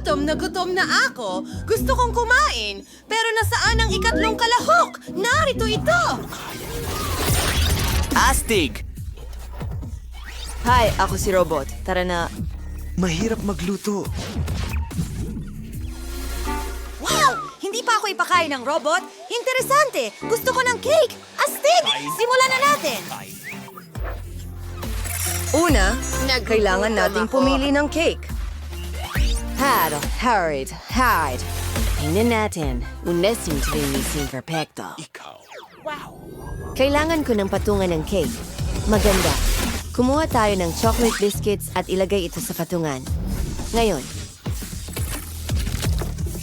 gutom na ako. Gusto kong kumain. Pero nasaan ang ikatlong kalahok? Narito ito! Astig! Hi, ako si Robot. Tara na. Mahirap magluto. Wow! Hindi pa ako ipakain ng robot? Interesante! Gusto ko ng cake! Astig! Simulan na natin! Una, kailangan nating pumili ng cake. Hide. Tingnan natin. Unesin tuwing perfecto. Kailangan ko ng patungan ng cake. Maganda. Kumuha tayo ng chocolate biscuits at ilagay ito sa patungan. Ngayon,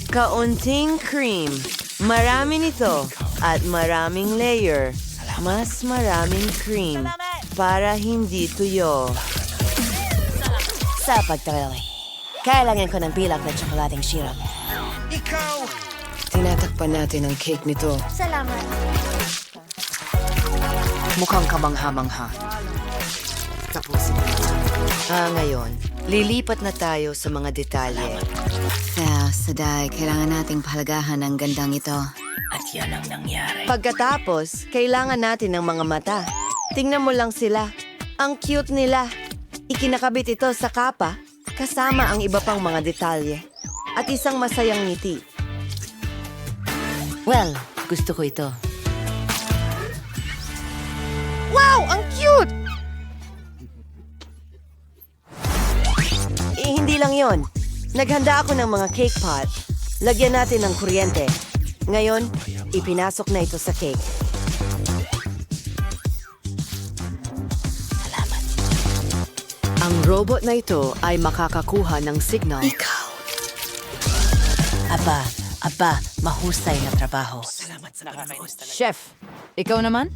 kaunting cream. Marami nito at maraming layer. Mas maraming cream para hindi tuyo. Sa pagtali, kailangan ko ng pilak na tsokolating syrup. Ikaw! Tinatakpan natin ang cake nito. Salamat. Mukhang kamangha-mangha. Tapusin na. Ngayon, lilipat na tayo sa mga detalye. Saday, kailangan nating pahalagahan ang gandang ito. At yan ang nangyari. Pagkatapos, kailangan natin ng mga mata. Tingnan mo lang sila. Ang cute nila. Ikinakabit ito sa kapa, kasama ang iba pang mga detalye. At isang masayang ngiti. Well, gusto ko ito. Wow! Ang cute! Hindi lang yon. Naghanda ako ng mga cake pot. Lagyan natin ng kuryente. Ngayon, ipinasok na ito sa cake. Salamat. Ang robot na ito ay makakakuha ng signal. Ikaw! Aba, mahusay na trabaho. Salamat sa panonood. Chef, ikaw naman?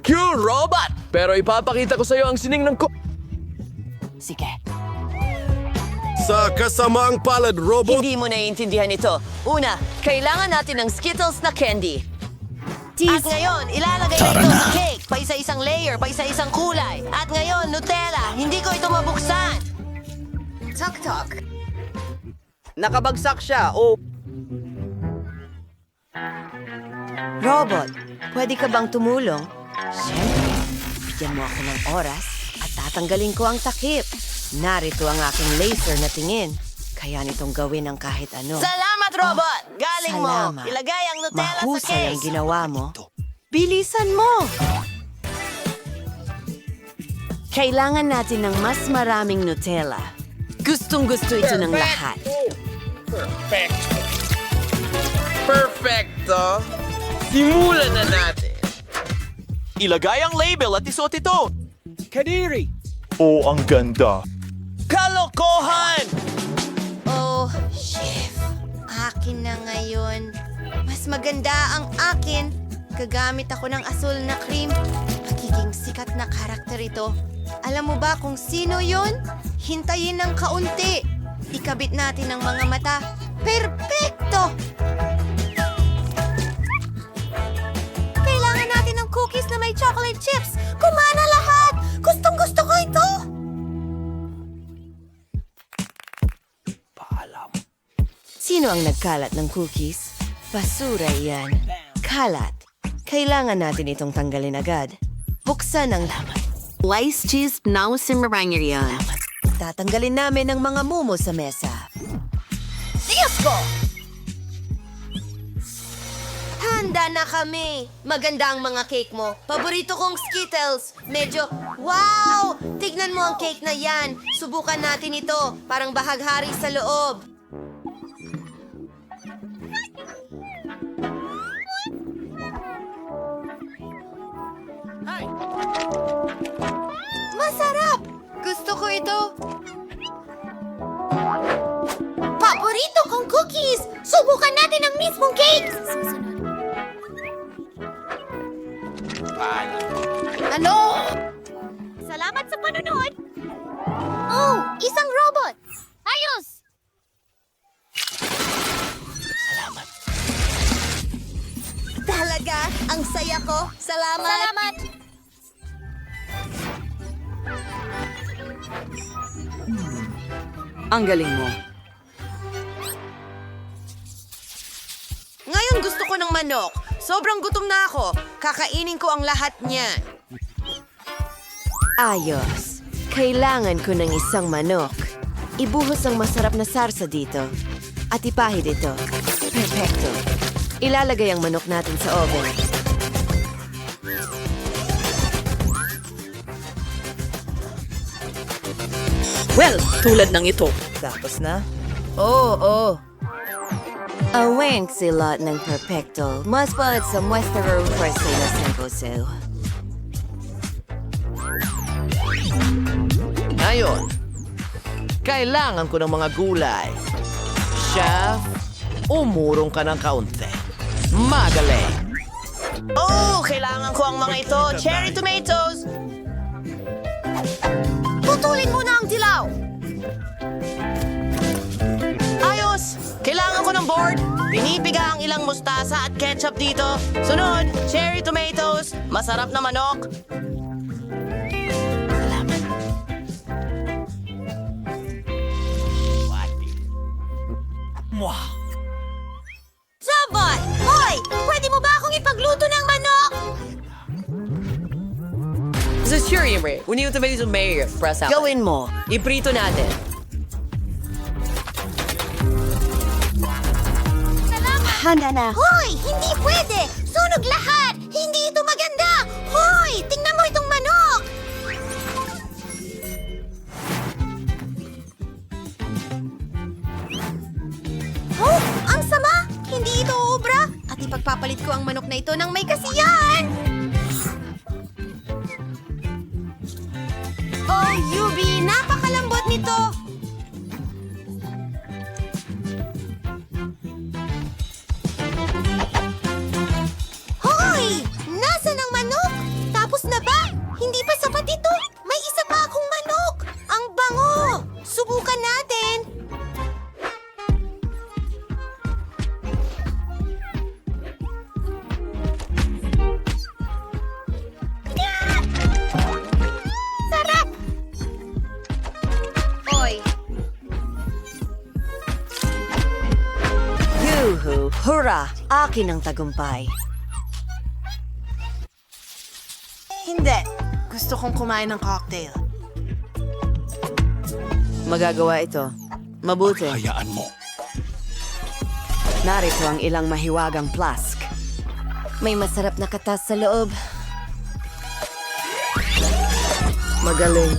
Cute robot! Pero ipapakita ko sa'yo ang sining ng Sige. Sa kasamaang palad, robot! Hindi mo naiintindihan ito. Una, kailangan natin ng Skittles na candy. At ngayon, ilalagay na ito sa cake. Pa isa-isang layer, pa isa-isang kulay. At ngayon, Nutella. Hindi ko ito mabuksan. Tok-tok. Nakabagsak siya, oh. Robot, pwede ka bang tumulong? Siyempre, bigyan mo ako ng oras at tatanggalin ko ang takip. Narito ang aking laser na tingin. Kaya nitong gawin ang kahit ano. Salamat, robot! Galing Salamat. mo! Ilagay ang Nutella sa Mahusay ang cake! ginawa mo. Bilisan mo! Kailangan natin ng mas maraming Nutella. Gustong-gusto ito ng lahat. Perfecto! Simulan na natin. Ilagay ang label at isuot ito. Kadiri! Oh, ang ganda. Kalokohan! Oh, chef. Akin na ngayon. Mas maganda ang akin. Gagamit ako ng asul na cream. Magiging sikat na karakter ito. Alam mo ba kung sino yon? Hintayin ng kaunti. Ikabit natin ang mga mata. Perpekto! Kailangan natin ng cookies na may chocolate chips. Kumana lahat! Gustong-gusto ko ito! Sino ang nagkalat ng cookies? Basura yan. Kalat. Kailangan natin itong tanggalin agad. Buksan ang Sliced cheese na simmerangerian. tatanggalin namin ang mga mumo sa mesa. Diyos ko! Handa na kami. Maganda ang mga cake mo. Paborito kong Skittles. Medyo, wow! Tignan mo ang cake na yan. Subukan natin ito. Parang bahaghari sa loob. Masarap! Gusto ko ito. Paborito kong cookies! Subukan natin ang mismong cake! Ano? Salamat sa panonood! Oh, isang robot! Ayos! Talaga? Ang saya ko? Salamat! Salamat! Ang galing mo. ako ng manok. Sobrang gutom na ako. Kakainin ko ang lahat niyan. Ayos. Kailangan ko ng isang manok. Ibuhos ang masarap na sarsa dito. At ipahid ito. Perfecto. Ilalagay ang manok natin sa oven. Well, tulad ng ito. Tapos na? Oo. Aweng silot ng perfecto. Mas palit sa muestero for sila sa puso. Ngayon, kailangan ko ng mga gulay. Chef, umurong ka ng kaunti. Magaling. Oh, kailangan ko ang mga ito. Cherry tomatoes. Putulin muna ang dilaw. Ayos! Kailangan ko ng board. Pinipiga ang ilang mustasa at ketchup dito. Sunod, cherry tomatoes. Masarap na manok. Robot! Hoy! Pwede mo ba akong ipagluto ng manok? So sure, Yimre. Uni yung tomato sa mayor. Press out. Gawin mo. Iprito natin. Handa na. Hoy! Hindi pwede! Sunog lahat! Hindi ito maganda! Hoy! Tingnan mo itong manok! Oh! Ang sama! Hindi ito obra! At ipagpapalit ko ang manok na ito ng may kasiyahan! Oh, Yubi! Napakalambot nito! Hoy! Nasaan ang manok? Tapos na ba? Hindi pa sapat ito. May isa pa akong manok. Ang bango. Subukan natin. Sarap! Oy, Yuhu! Hurra! Akin ang tagumpay. hindi. Gusto kong kumain ng cocktail. Magagawa ito. Mabuti. Hayaan mo. Narito ang ilang mahiwagang flask. May masarap na katas sa loob. Magaling.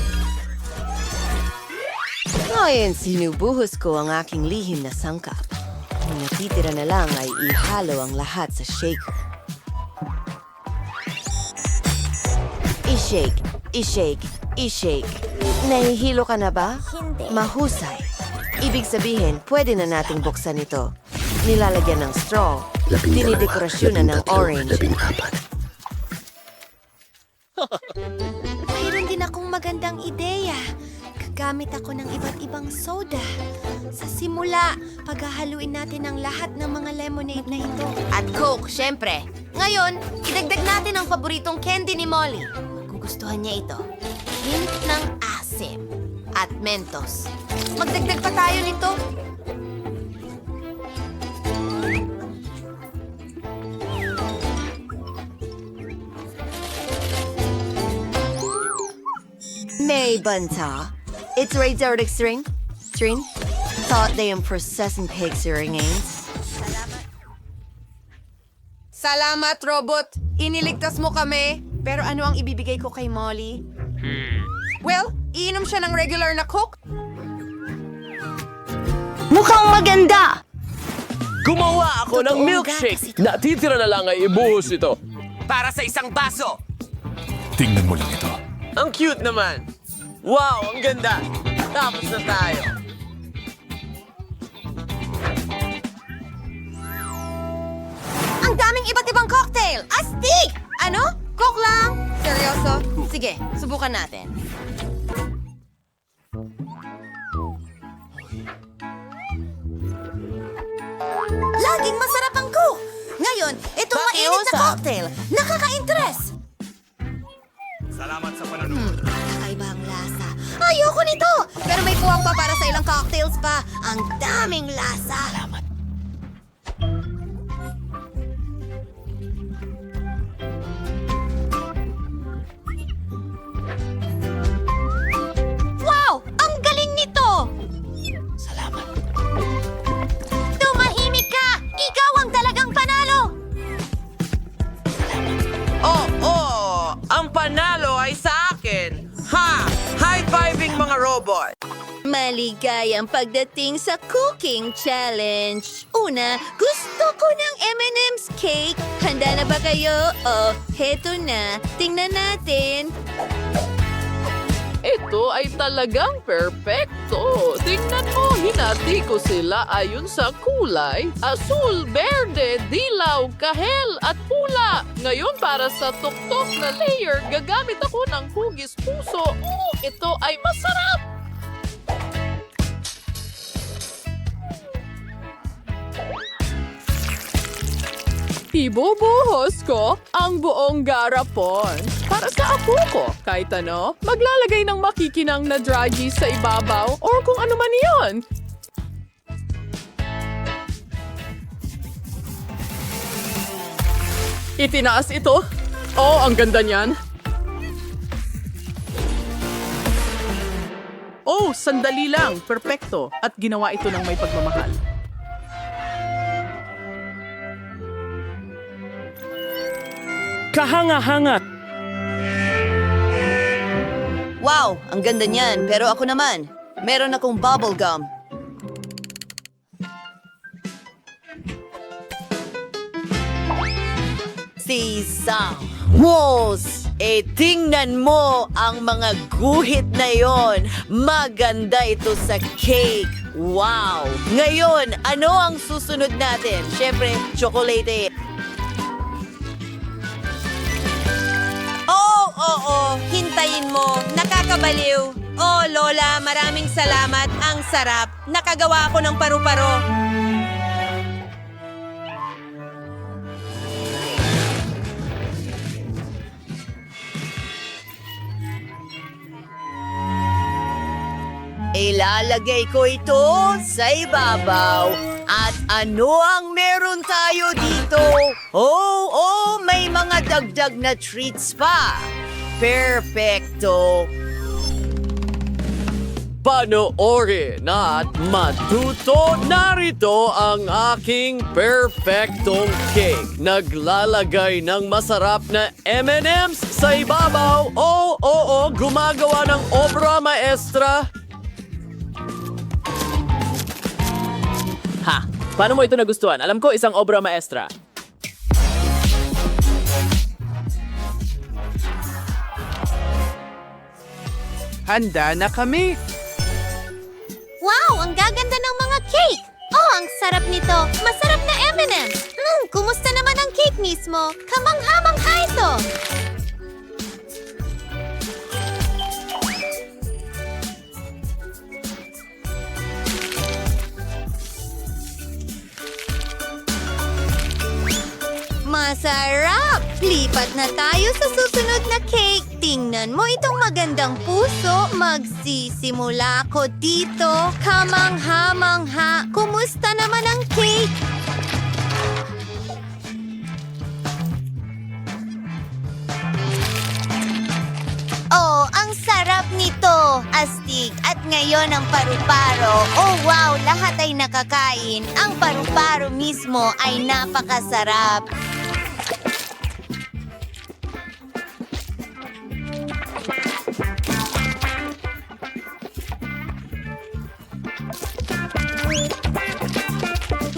Ngayon, sinubuhos ko ang aking lihim na sangkap. Ang natitira na lang ay ihalo ang lahat sa shaker. I-shake, i-shake, i-shake. Nahihilo ka na ba? Hindi. Mahusay. Ibig sabihin, pwede na nating buksan ito. Nilalagyan ng straw. Dinidekorasyonan ng orange. Mayroon din akong magandang ideya. Gagamit ako ng iba't ibang soda. Sa simula, paghahaluin natin ang lahat ng mga lemonade na ito. At Coke, syempre. Ngayon, idagdag natin ang paboritong candy ni Molly. Magugustuhan niya ito. Hint ng asim at mentos. Magdagdag pa tayo nito. May banta. It's Razordic string. String. Thought they am processing pig aids. Salamat, robot. Iniligtas mo kami. Pero ano ang ibibigay ko kay Molly? Well, iinom siya ng regular na Coke. Mukhang maganda! Gumawa ako ng Totoong milkshake. gatas ito. Natitira na lang ay ibuhos ito. Para sa isang baso. Tingnan mo lang ito. Ang cute naman. Wow, ang ganda. Tapos na tayo. Ang daming iba't ibang cocktail! Astig! Ano? Coke lang? Seryoso? Sige, subukan natin. Laging masarap ang Coke! Ngayon, itong mainit na Pakiusap. cocktail. Nakaka-interest! Kakaiba ang lasa. Ayoko nito! Pero may puwang pa para sa ilang cocktails pa. Ang daming lasa. maligayang pagdating sa cooking challenge. Una, gusto ko ng M&M's cake. Handa na ba kayo? Oh, heto na. Tingnan natin. Ito ay talagang perpekto. Tingnan mo, hinati ko sila ayon sa kulay. Asul, berde, dilaw, kahel at pula. Ngayon para sa tuktok na layer, gagamit ako ng hugis puso. Ito ay masarap! Ibubuhos ko ang buong garapon para sa apo ko. Kahit ano, maglalagay ng makikinang na draggies sa ibabaw or kung ano man iyon. Itinaas ito. Oh, ang ganda niyan. Oh, sandali lang. Perpekto. At ginawa ito ng may pagmamahal. Kahanga-hanga. Wow, ang ganda niyan. Pero ako naman, meron akong bubble gum. Sisang. Mos! Tingnan mo ang mga guhit na yon. Maganda ito sa cake. Wow! Ngayon, ano ang susunod natin? Siyempre, chocolate. Oo, hintayin mo. Nakakabaliw. Oh, Lola, maraming salamat. Ang sarap. Nakagawa ako ng paru-paro. Ilalagay ko ito sa ibabaw. At ano ang meron tayo dito? Oh, may mga dagdag na treats pa. Perfecto. Panoorin at matuto. Narito ang aking perfectong cake. Naglalagay ng masarap na M&M's sa ibabaw. Oo, gumagawa ng obra maestra. Ha! Paano mo ito nagustuhan? Alam ko, isang obra maestra. Handa na kami. Wow, ang gaganda ng mga cake! Oh, ang sarap nito! Masarap na M&M's! Kumusta naman ang cake mismo? Kamangha-mangha ito! Masarap! Lipat na tayo sa susunod na cake. Tingnan mo itong magandang puso. Magsisimula ko dito. Kamangha-mangha. Kumusta naman ang cake? Oh, ang sarap nito. Astig. At ngayon ang paru-paro. Oh, wow! Lahat ay nakakain. Ang paru-paro mismo ay napakasarap.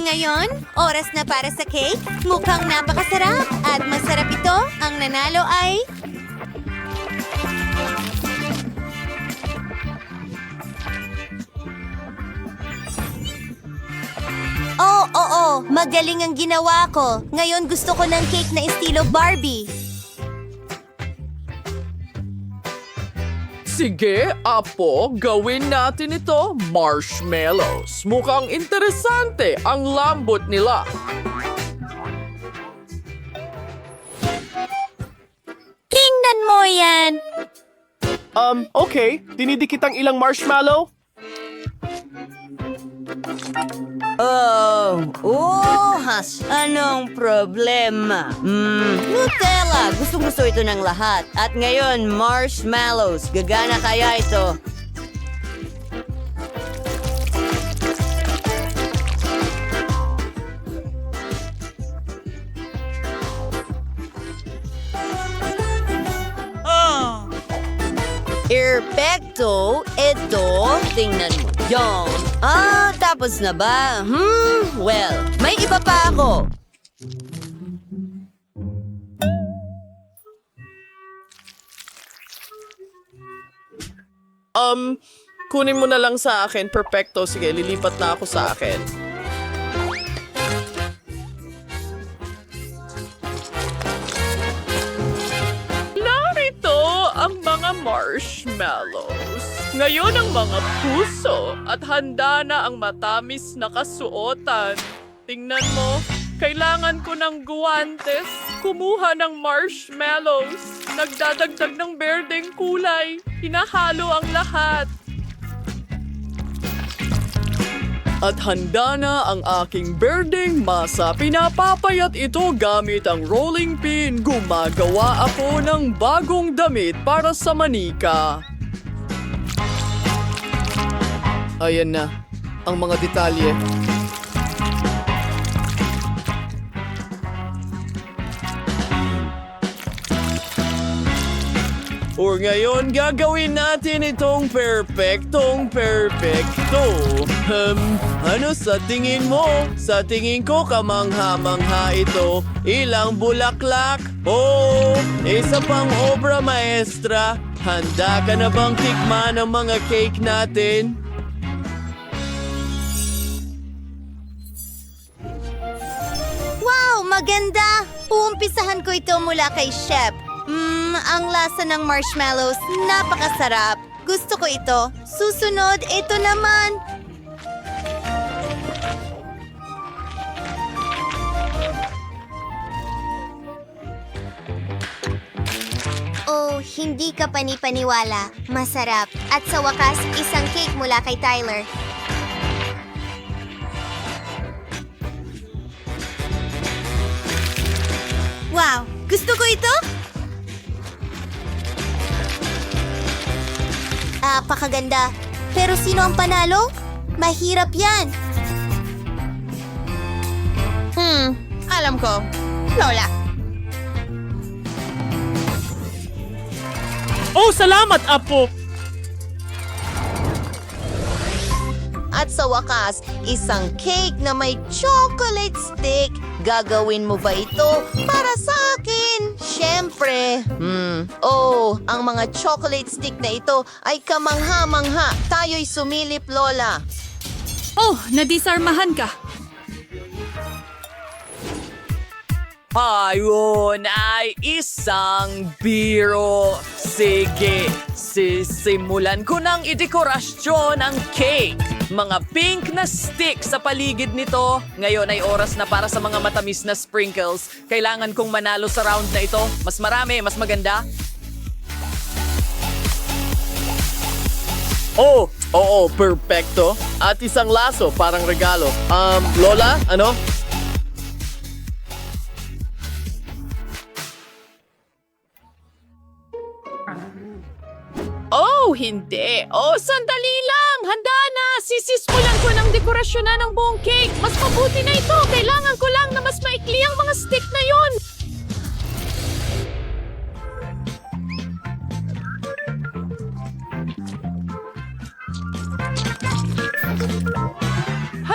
Ngayon, oras na para sa cake. Mukhang napakasarap at masarap ito. Ang nanalo ay... Oo, magaling ang ginawa ko. Ngayon gusto ko ng cake na estilo Barbie. Sige, Apo, gawin natin ito. Marshmallows. Mukhang interesante ang lambot nila. Tingnan mo yan! Okay. Dinidikit ang ilang marshmallow. Anong problema? Nutella! Gustong-gusto ito ng lahat. At ngayon, marshmallows. Gagana kaya ito? Perfecto! Ito, tingnan mo. Yon. Tapos na ba? Well, may iba pa ako. Kunin mo na lang sa akin. Perfecto. Sige, lilipat na ako sa akin. Narito ang mga marshmallows. Ngayon ang mga puso at handa na ang matamis na kasuotan. Tingnan mo, kailangan ko ng guwantes. Kumuha ng marshmallows. Nagdadagdag ng berdeng kulay. Hinahalo ang lahat. At handa na ang aking berdeng masa. Pinapapayat ito gamit ang rolling pin. Gumagawa ako ng bagong damit para sa manika. Ayan na, ang mga detalye. Or ngayon, gagawin natin itong perfecto. Ano sa tingin mo? Sa tingin ko, kamangha-mangha ito. Ilang bulaklak? Oh, isa pang obra maestra. Handa ka na bang tikman ang mga cake natin? Wow, maganda! Uumpisahan ko ito mula kay Chef. Ang lasa ng marshmallows, napakasarap. Gusto ko ito. Susunod, ito naman. Oh, hindi ka panipaniwala. Masarap. At sa wakas, isang cake mula kay Tyler. Wow! Gusto ko ito? Napakaganda. Pero sino ang panalo? Mahirap yan. Alam ko. Lola. Oh, salamat, Apo! At sa wakas, isang cake na may chocolate stick. Gagawin mo ba ito para sa akin? Siyempre. Oh, ang mga chocolate stick na ito ay kamangha-mangha. Tayo'y sumilip, Lola. Oh, nadisarmahan ka. Ayun ay isang biro. Sige, sisimulan ko ng idekorasyon ang cake. Mga pink na stick sa paligid nito. Ngayon ay oras na para sa mga matamis na sprinkles. Kailangan kong manalo sa round na ito. Mas marami, mas maganda. Oh, oo, perfecto. At isang laso, parang regalo. Lola, ano? Oh, hindi. Oh, sandali lang. Handa na. Sisismulan ko ng dekorasyon na ng buong cake. Mas mabuti na ito. Kailangan ko lang na mas maikli ang mga stick na yon.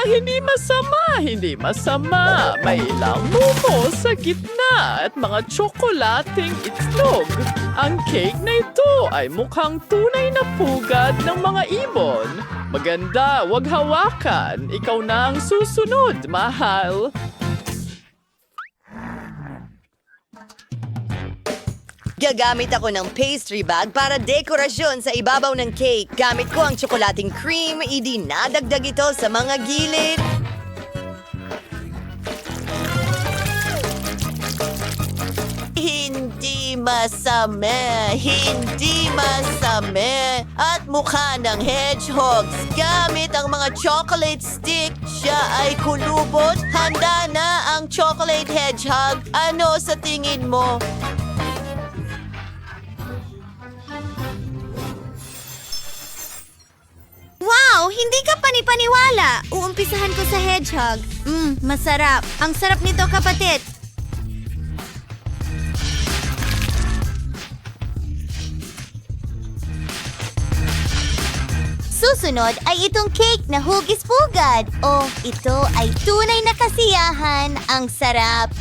Hindi masama, hindi masama. May ilang buko sa gitna at mga tsokolating itlog. Ang cake na ito ay mukhang tunay na pugad ng mga ibon. Maganda, wag hawakan. Ikaw na ang susunod, mahal. Gagamit ako ng pastry bag para dekorasyon sa ibabaw ng cake. Gamit ko ang tsokolating cream, idinadagdag ito sa mga gilid. Hindi masama, hindi masama. At mukha ng hedgehogs. Gamit ang mga chocolate stick, siya ay kulubot. Handa na ang chocolate hedgehog. Ano sa tingin mo? Wow! Hindi ka panipaniwala! Uumpisahan ko sa hedgehog. Masarap. Ang sarap nito, kapatid. susunod ay itong cake na hugis-pugad. Oh, ito ay tunay na kasiyahan. Ang sarap.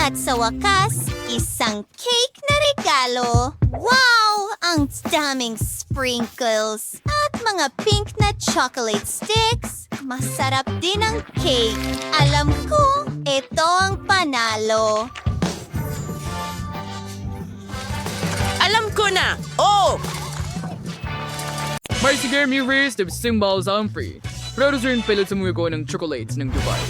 At sa wakas, isang cake na regalo. Wow! Ang daming sprinkles at mga pink na chocolate sticks. Masarap din ang cake. Alam ko, ito ang panalo. Alam ko na! Oh! May sige viewers the symbols ang free. Producer yung pilot sa mga ko ng chocolates ng Dubai.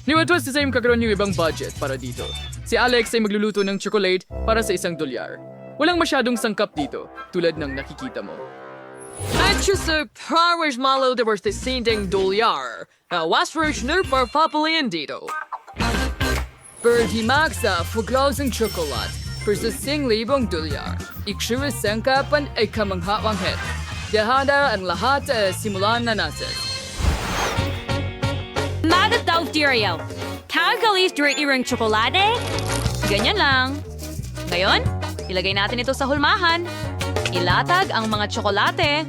Niwatwas sa same kakaroon yung ibang budget para dito. Si Alex ay magluluto ng chocolate para sa $1. Walang masyadong sangkap dito, tulad ng nakikita mo. At sa powers malo de was the $100. Wasworth nurpar papalian dito. Birdie Max sa fuglaws ng chocolate for sa $1,000. Iksura sangkapan ay kamanghawang head. Dahada ang lahat simulan na natin. Magataw Tireo. Kagalis direct irang tsokolate? Ganyan lang. Ngayon, ilagay natin ito sa hulmahan. Ilatag ang mga tsokolate.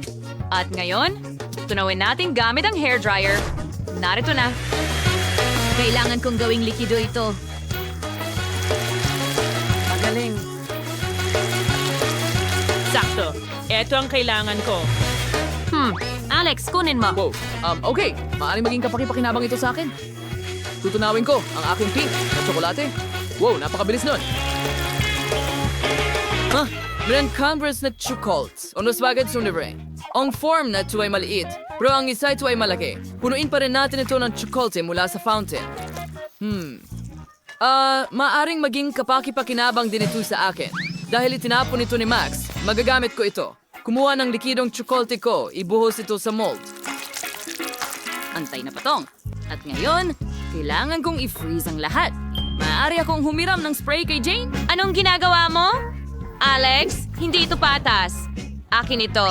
At ngayon, tunawin natin gamit ang hairdryer. Narito na. Kailangan kong gawing likido ito. Magaling. Sakto. Ito ang kailangan ko. Alex, kunin mo. Wow, okay. Maaaring maging kapaki-pakinabang ito sa akin. Tutunawin ko ang aking pink na tsokolate. Wow, napakabilis nun. Meron Converse na chocolates. Unos bagad sunibre. Ang form na ito ay maliit, pero ang isa ito ay malaki. Punuin pa rin natin ito ng chocolate mula sa fountain. Maaring maging kapaki-pakinabang din ito sa akin. Dahil itinapon ito ni Max, magagamit ko ito. Kumuha ng likidong chocolate ko, ibuhos ito sa mold. Antay na patong. At ngayon, kailangan kong i-freeze ang lahat. Maaari akong humiram ng spray kay Jane? Anong ginagawa mo? Alex, hindi ito patas. Akin ito.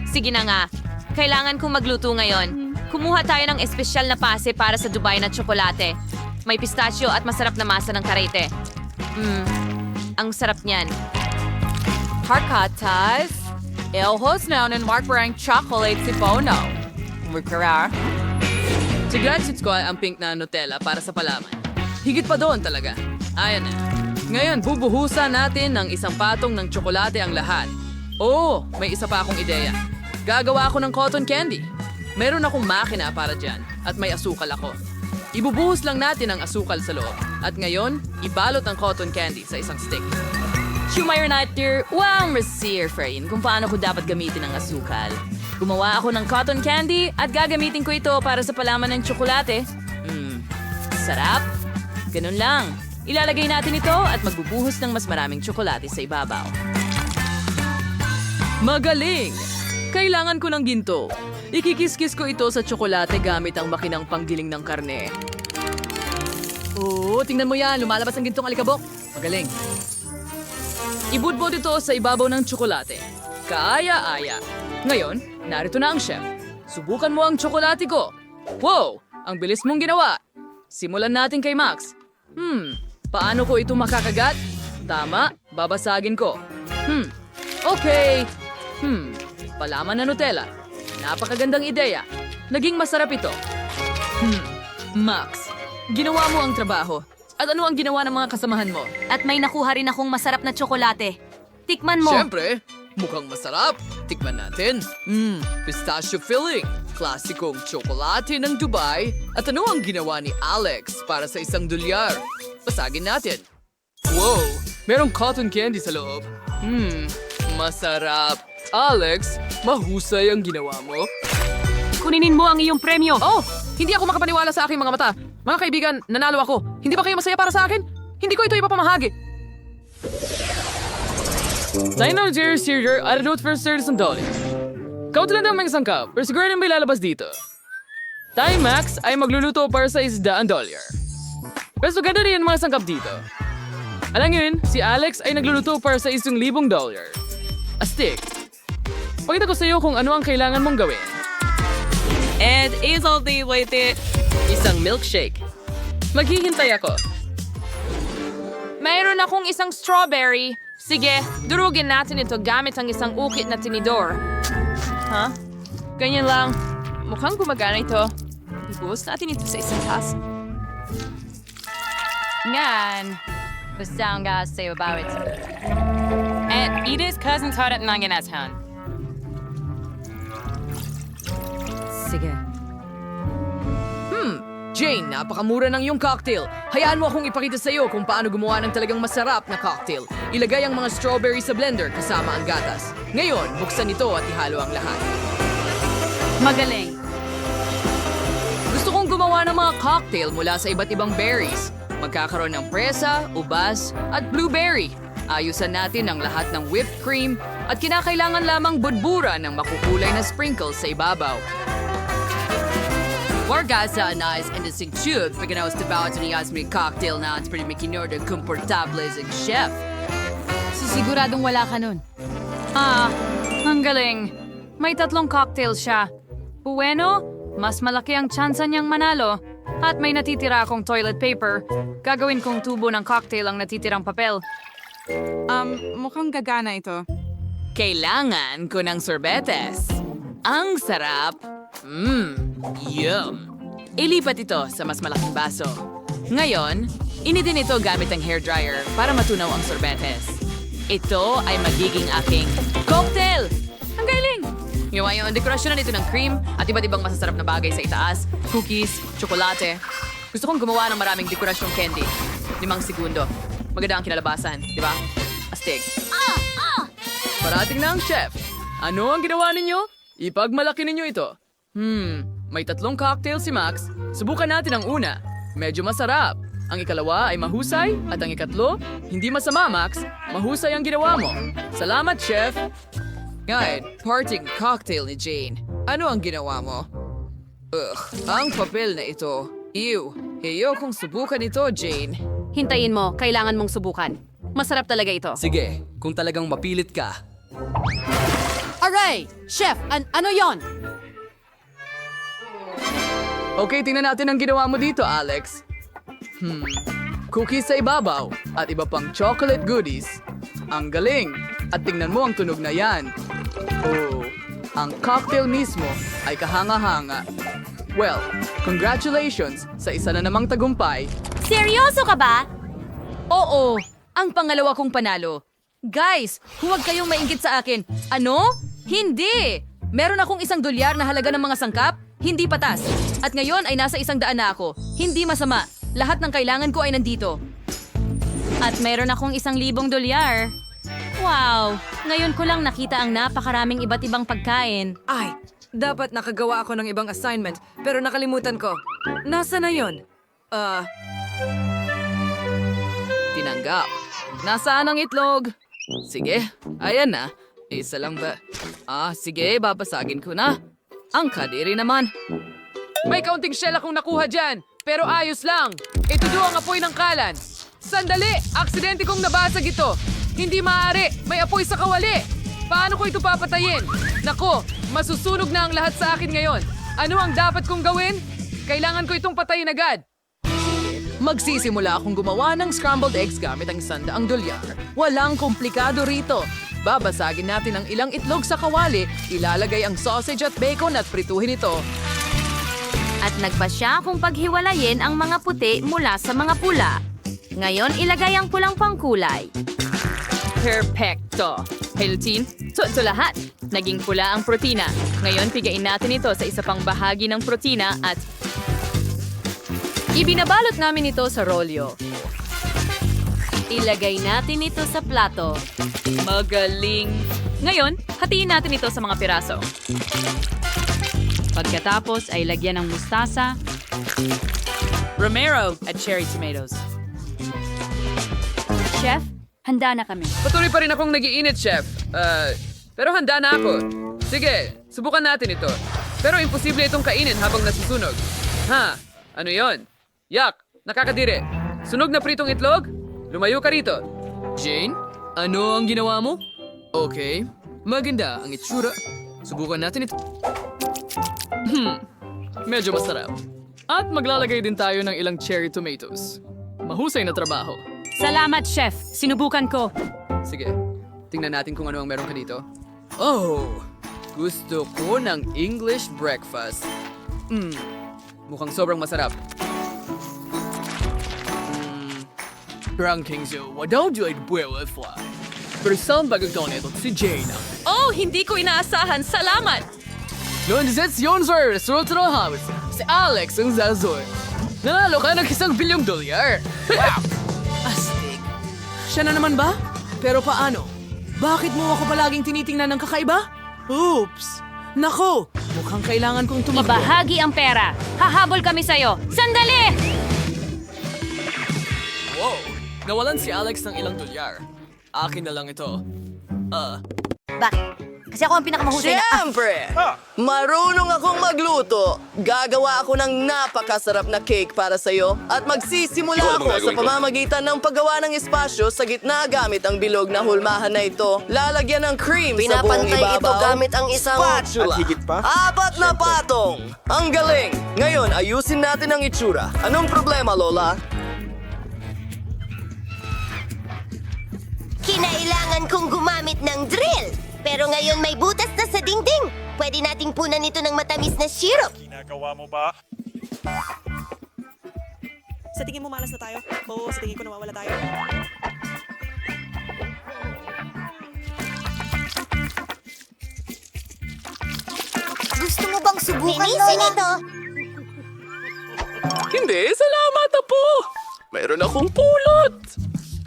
Sige na nga. Kailangan kong magluto ngayon. Kumuha tayo ng espesyal na pase para sa Dubai na tsokolate. May pistachio at masarap na masa ng karete. Ang sarap niyan. Harkatas. Elhos na ng Mark Brang chocolate si Bono. Mukara. Sigratsit ko ay ang pink na Nutella para sa palaman. Higit pa doon talaga. Ayan na. Ngayon, bubuhusan natin ng isang patong ng tsokolate ang lahat. Oh, may isa pa akong ideya. Gagawa ako ng cotton candy. Meron akong makina para dyan at may asukal ako. Ibubuhos lang natin ang asukal sa loob. At ngayon, ibalot ang cotton candy sa isang stick. Shumayor natin, wow, Messier Frain, kung paano ko dapat gamitin ang asukal. Gumawa ako ng cotton candy at gagamitin ko ito para sa palaman ng tsokolate. Sarap. Ganun lang. Ilalagay natin ito at magbubuhos ng mas maraming tsokolate sa ibabaw. Magaling! Kailangan ko ng ginto. Ikikiskis ko ito sa tsokolate gamit ang makinang panggiling ng karne. Oo, tingnan mo yan. Lumalabas ang gintong alikabok. Magaling. Ibudbod ito sa ibabaw ng tsokolate. Kaaya-aya. Ngayon, narito na ang chef. Subukan mo ang tsokolate ko. Wow! Ang bilis mong ginawa. Simulan natin kay Max. Paano ko ito makakagat? Tama, babasagin ko. Okay. Palaman na Nutella. Napakagandang ideya. Naging masarap ito. Max, ginawa mo ang trabaho. At ano ang ginawa ng mga kasamahan mo? At may nakuha rin akong masarap na tsokolate. Tikman mo. Siyempre, mukhang masarap. Tikman natin. Pistachio filling. Klasikong tsokolate ng Dubai. At ano ang ginawa ni Alex para sa $1? Basagin natin. Wow, merong cotton candy sa loob. Masarap. Alex, mahusay ang ginawa mo. Kuninin mo ang iyong premyo. Oh, hindi ako makapaniwala sa aking mga mata. Mga kaibigan, nanalo ako. Hindi ba kayo masaya para sa akin? Hindi ko ito ipapamahagi. Dino Jerry Sear, I don't for $1. Kautulan ng mga sangkap, pero siguro na may lalabas dito. Tayo Max ay magluluto para sa $100. Pero ganda rin ang mga sangkap dito. Alam yun, si Alex ay nagluluto para sa $1,000. Astig. Pakita ko sa iyo kung ano ang kailangan mong gawin. And is all the way it. Isang milkshake. Maghihintay ako. Mayroon akong isang strawberry. Sige, durugin natin ito gamit ang isang ukit na tinidor. Ha? Ganyan lang. Mukhang gumagana ito. Ibuhos natin ito sa isang taas. Ngan. Basta ang say about it. And Edith's cousin's heart at manganashan. Sige. Jane, napakamura ng iyong cocktail. Hayaan mo akong ipakita sa iyo kung paano gumawa ng talagang masarap na cocktail. Ilagay ang mga strawberry sa blender kasama ang gatas. Ngayon, buksan ito at ihalo ang lahat. Magaling. Gusto kong gumawa ng mga cocktail mula sa iba't ibang berries. Magkakaroon ng presa, ubas, at blueberry. Ayusan natin ang lahat ng whipped cream at kinakailangan lamang budbura ng makukulay na sprinkles sa ibabaw. Wargasa anais and isingchud pag ganawas tabaw ito ni Yasmin cocktail na at pwede makinorder komportable as ang chef. Sisiguradong wala ka nun. Ang galing. May 3 cocktail siya. Bueno, mas malaki ang tsansa niyang manalo. At may natitira akong toilet paper. Gagawin kong tubo ng cocktail ang natitirang papel. Mukhang gagana ito. Kailangan ko ng sorbetes. Ang sarap! Yum! Ilipat ito sa mas malaking baso. Ngayon, inidin ito gamit ang hairdryer para matunaw ang sorbetes. Ito ay magiging aking cocktail! Ang galing! Ngayon yung dekorasyonan ito ng cream at iba't ibang masasarap na bagay sa itaas, cookies, tsokolate. Gusto kong gumawa ng maraming dekorasyong candy. 5 segundo. Maganda ang kinalabasan, di ba? Astig. Parating na ang chef. Ano ang ginawa ninyo? Ipagmalaki ninyo ito. May 3 cocktail si Max. Subukan natin ang una. Medyo masarap. Ang ikalawa ay mahusay at ang ikatlo, hindi masama, Max. Mahusay ang ginawa mo. Salamat, chef. Ngayon, parting cocktail ni Jane. Ano ang ginawa mo? Ang papel na ito. Ew. Ayokong subukan ito, Jane. Hintayin mo, kailangan mong subukan. Masarap talaga ito. Sige, kung talagang mapilit ka. Aray! Chef, ano yon? Okay, tingnan natin ang ginawa mo dito, Alex. Cookies sa ibabaw at iba pang chocolate goodies. Ang galing! At tingnan mo ang tunog na yan. Oh, ang cocktail mismo ay kahanga-hanga. Well, congratulations sa isa na namang tagumpay. Seryoso ka ba? Oo, ang pangalawa kong panalo. Guys, huwag kayong mainggit sa akin. Ano? Hindi! Meron akong $1 na halaga ng mga sangkap, hindi patas. At ngayon ay nasa 100 na ako. Hindi masama. Lahat ng kailangan ko ay nandito. At meron akong $1,000. Wow! Ngayon ko lang nakita ang napakaraming iba't ibang pagkain. Ay, dapat nakagawa ako ng ibang assignment, pero nakalimutan ko. Nasa na yun? Tinanggap. Nasaan ang itlog? Sige, ayan na. Isa lang ba? Sige, babasagin ko na. Ang kadiri naman. May kaunting shell akong nakuha dyan, pero ayos lang. Itudo ang apoy ng kalan. Sandali! Aksidente kong nabasag ito. Hindi maaari. May apoy sa kawali. Paano ko ito papatayin? Nako, masusunog na ang lahat sa akin ngayon. Ano ang dapat kong gawin? Kailangan ko itong patayin agad. Magsisimula akong gumawa ng scrambled eggs gamit ang $100. Walang komplikado rito. Babasagin natin ang ilang itlog sa kawali, ilalagay ang sausage at bacon at prituhin ito. At nagpasya kung paghiwalayin ang mga puti mula sa mga pula. Ngayon, ilagay ang pulang pangkulay. Perfecto! Healthy, ito lahat. Naging pula ang protina. Ngayon, pigain natin ito sa isa pang bahagi ng protina at ibinabalot namin ito sa rolyo. Ilagay natin ito sa plato. Magaling! Ngayon, hatiin natin ito sa mga piraso. Pagkatapos ay lagyan ng mustasa, romero at cherry tomatoes. Chef, handa na kami. Patuloy pa rin akong nag-iinit, chef. Pero handa na ako. Sige, subukan natin ito. Pero imposible itong kainin habang nasusunog. Ano yon? Yak, nakakadiri. Sunog na pritong itlog? Lumayo ka rito. Jane, ano ang ginawa mo? Okay, maganda ang itsura. Subukan natin ito. Medyo masarap. At maglalagay din tayo ng ilang cherry tomatoes. Mahusay na trabaho. Salamat, Chef. Sinubukan ko. Sige, tingnan natin kung ano ang meron ka dito. Oh, gusto ko ng English breakfast. Mukhang sobrang masarap. Ranking so, what don't you like with fly? Pero saan ba gagawin ito si Jane? Oh, hindi ko inaasahan. Salamat! Noon sa restaurant ng Hamas, si Alex ang zazoy. Nanalo ka ng $1 bilyong. Wow! Astig. Siya na naman ba? Pero paano? Bakit mo ako palaging tinitingnan ng kakaiba? Oops! Nako! Mukhang kailangan kong tumakbo. Ibahagi ang pera. Hahabol kami sa'yo. Sandali! Wow! Nawalan si Alex ng ilang dolyar. Akin na lang ito. Bakit? Kasi ako ang pinakamahusay na... Siyempre! Marunong akong magluto. Gagawa ako ng napakasarap na cake para sa'yo at magsisimula ako sa pamamagitan ng paggawa ng espasyo sa gitna gamit ang bilog na hulmahan na ito. Lalagyan ng cream sa buong Pinapantay ibabaw. ito gamit ang isang... Spatula. At higit pa? 4 na patong! Ang galing! Ngayon, ayusin natin ang itsura. Anong problema, Lola? Kinailangan kong gumamit ng drill. Pero ngayon may butas na sa dingding. Pwede nating punan ito ng matamis na syrup. Ginagawa mo ba? Sa tingin mo malas na tayo? Oo, sa tingin ko nawawala tayo. Gusto mo bang subukan, Lola? Hindi, salamat po. Mayroon akong pulot.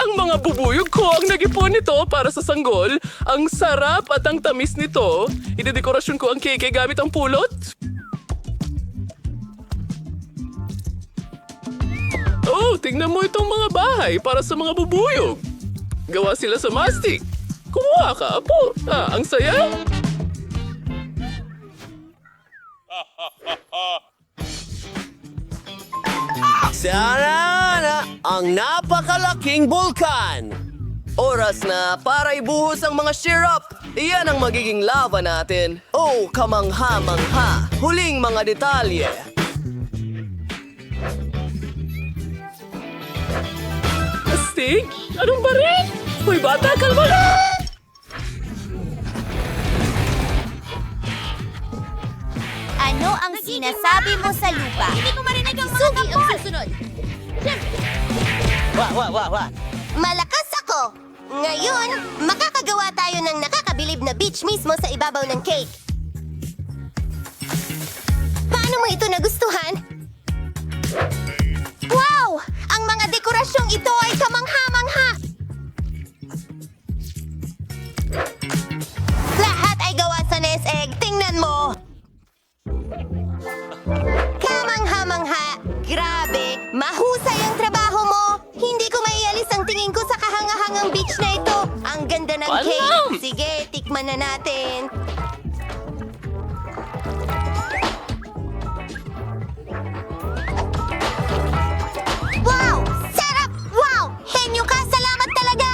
Ang mga bubuyog ko ang nag-ipon nito para sa sanggol. Ang sarap at ang tamis nito. Idedekorasyon ko ang cake gamit ang pulot. Oh, tingnan mo itong mga bahay para sa mga bubuyog. Gawa sila sa mastic. Kumuha ka, apo. Ang saya. Sana ang napakalaking bulkan! Oras na para ibuhos ang mga syrup. Iyan ang magiging lava natin. Oh, kamangha-mangha. Huling mga detalye. Astig? Anong ba rin? Hoy bata, kalma na! Ano ang sinasabi mo sa lupa? Hindi ko marinig ang mga tapon. Ang susunod. Malakas ako. Ngayon, makakagawa tayo ng nakakabilib na beach mismo sa ibabaw ng cake. Paano mo ito nagustuhan? Wow! Ang mga dekorasyong ito ay kamangha-mangha. Lahat ay gawa sa nest egg. Tingnan mo. Kamangha-mangha. Grabe. Mahusay ang trabaho mo. Hindi ko maialis ang tingin ko sa kahangahangang beach na ito. Ang ganda ng cake. Sige, tikman na natin. Wow! Sarap! Wow! Henyo ka! Salamat talaga!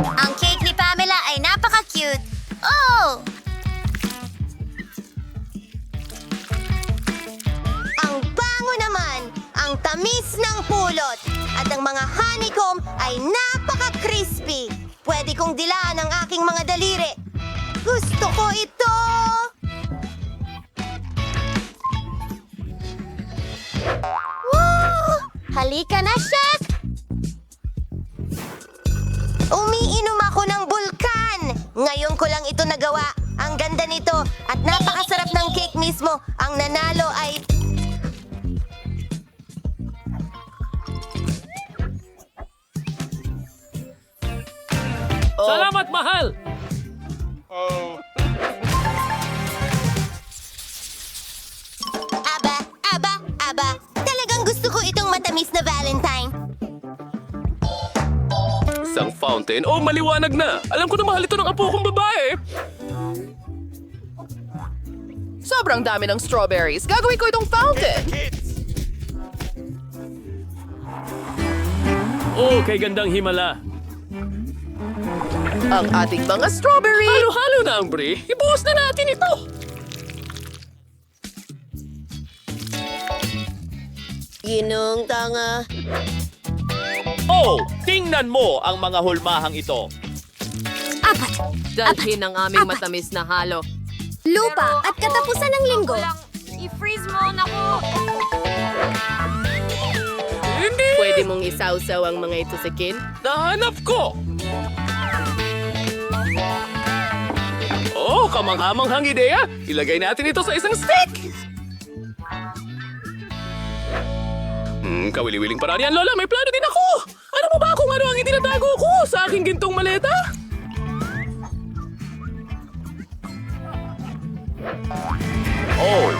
Ang cake ni Pamela ay napaka-cute. Oh! Ang bango naman! Ang tamis ng pulot! At ang mga honeycomb ay napaka-crispy! Pwede kong dilaan ang aking mga daliri. Gusto ko ito! Woo! Halika na, Chef! Umiinom ako ng bulkan! Ngayon ko lang ito nagawa. Ang ganda nito at napakasarap ng cake mismo. Ang nanalo ay... Salamat, mahal! Aba. Talagang gusto ko itong matamis na Valentine. Isang fountain? Oh, maliwanag na! Alam ko na mahal ito ng apo kong babae! Sobrang dami ng strawberries. Gagawin ko itong fountain. Oh, kay gandang himala. Ang ating mga strawberry. Halo-halo na ang brie. Ibuhos na natin ito! Ginong tanga. Oh, tingnan mo ang mga hulmahang ito. Dalhin ang aming matamis na halo. Lupa at katapusan ng linggo. I-freeze mo, naku! Pwede mong isawsaw ang mga ito sa kin? Nahanap ko! Oh, kamanghamanghang ideya! Ilagay natin ito sa isang stick! Kawili-wiling paraan yan, Lola. May plano din ako! Ano mo ba kung ano ang itinatago ko sa aking gintong maleta? Oh,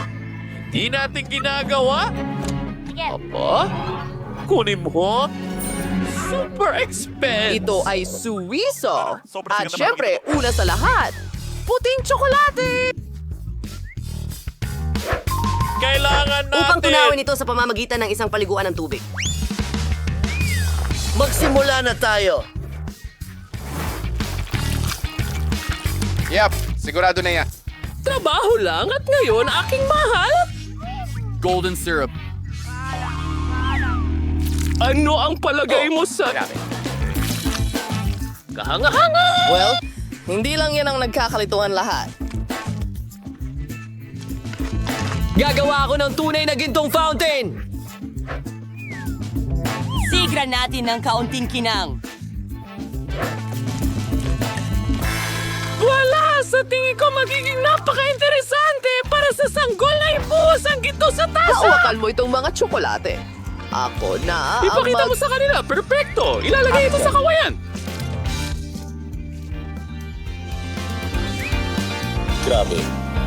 di natin ginagawa? Aba, kunin mo. Super expensive. Ito ay suwiso. At syempre, una sa lahat, puting tsokolate! Kailangan natin. Upang tunawin ito sa pamamagitan ng isang paliguan ng tubig. Magsimula na tayo. Yep, sigurado na yan. Trabaho lang at ngayon aking mahal. Golden syrup. Ano ang palagay mo sa... Kahanga-hanga! Well, hindi lang yan ang nagkakalituhan lahat. Gagawa ako ng tunay na gintong fountain! Sigra natin ng kaunting kinang. Wala! Sa tingin ko magiging napaka-interesante para sa sanggol na ibuhos ang ginto sa tasa! Hawakan mo itong mga tsokolate. Ako na ang Ipakita mo sa kanila. Perfecto! Ilalagay ito sa kawayan.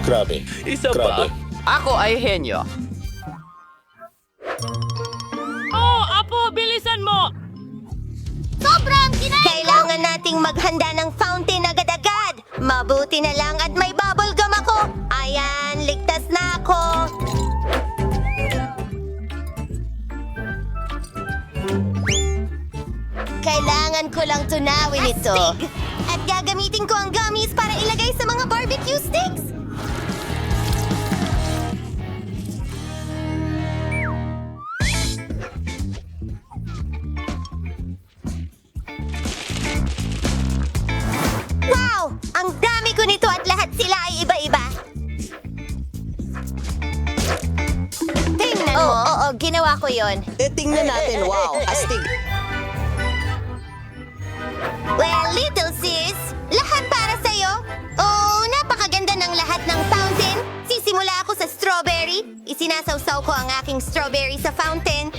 Grabe. Isa pa. Ako ay henyo. Oh, Apo, bilisan mo! Kailangan nating maghanda ng fountain agad-agad. Mabuti na lang at may bubble gum ako. Ayan, ligtas na ako. Kailangan ko lang tunawin ito. At gagamitin ko ang gummies para ilagay sa mga barbecue sticks. Wow! Ang dami ko nito at lahat sila ay iba-iba. Tingnan mo. Oo, ginawa ko yon. Tingnan natin, wow, astig. Well, little sis, lahat para sa'yo. Oh, napakaganda ng lahat ng fountain. Sisimula ako sa strawberry. Isinasawsaw ko ang aking strawberry sa fountain.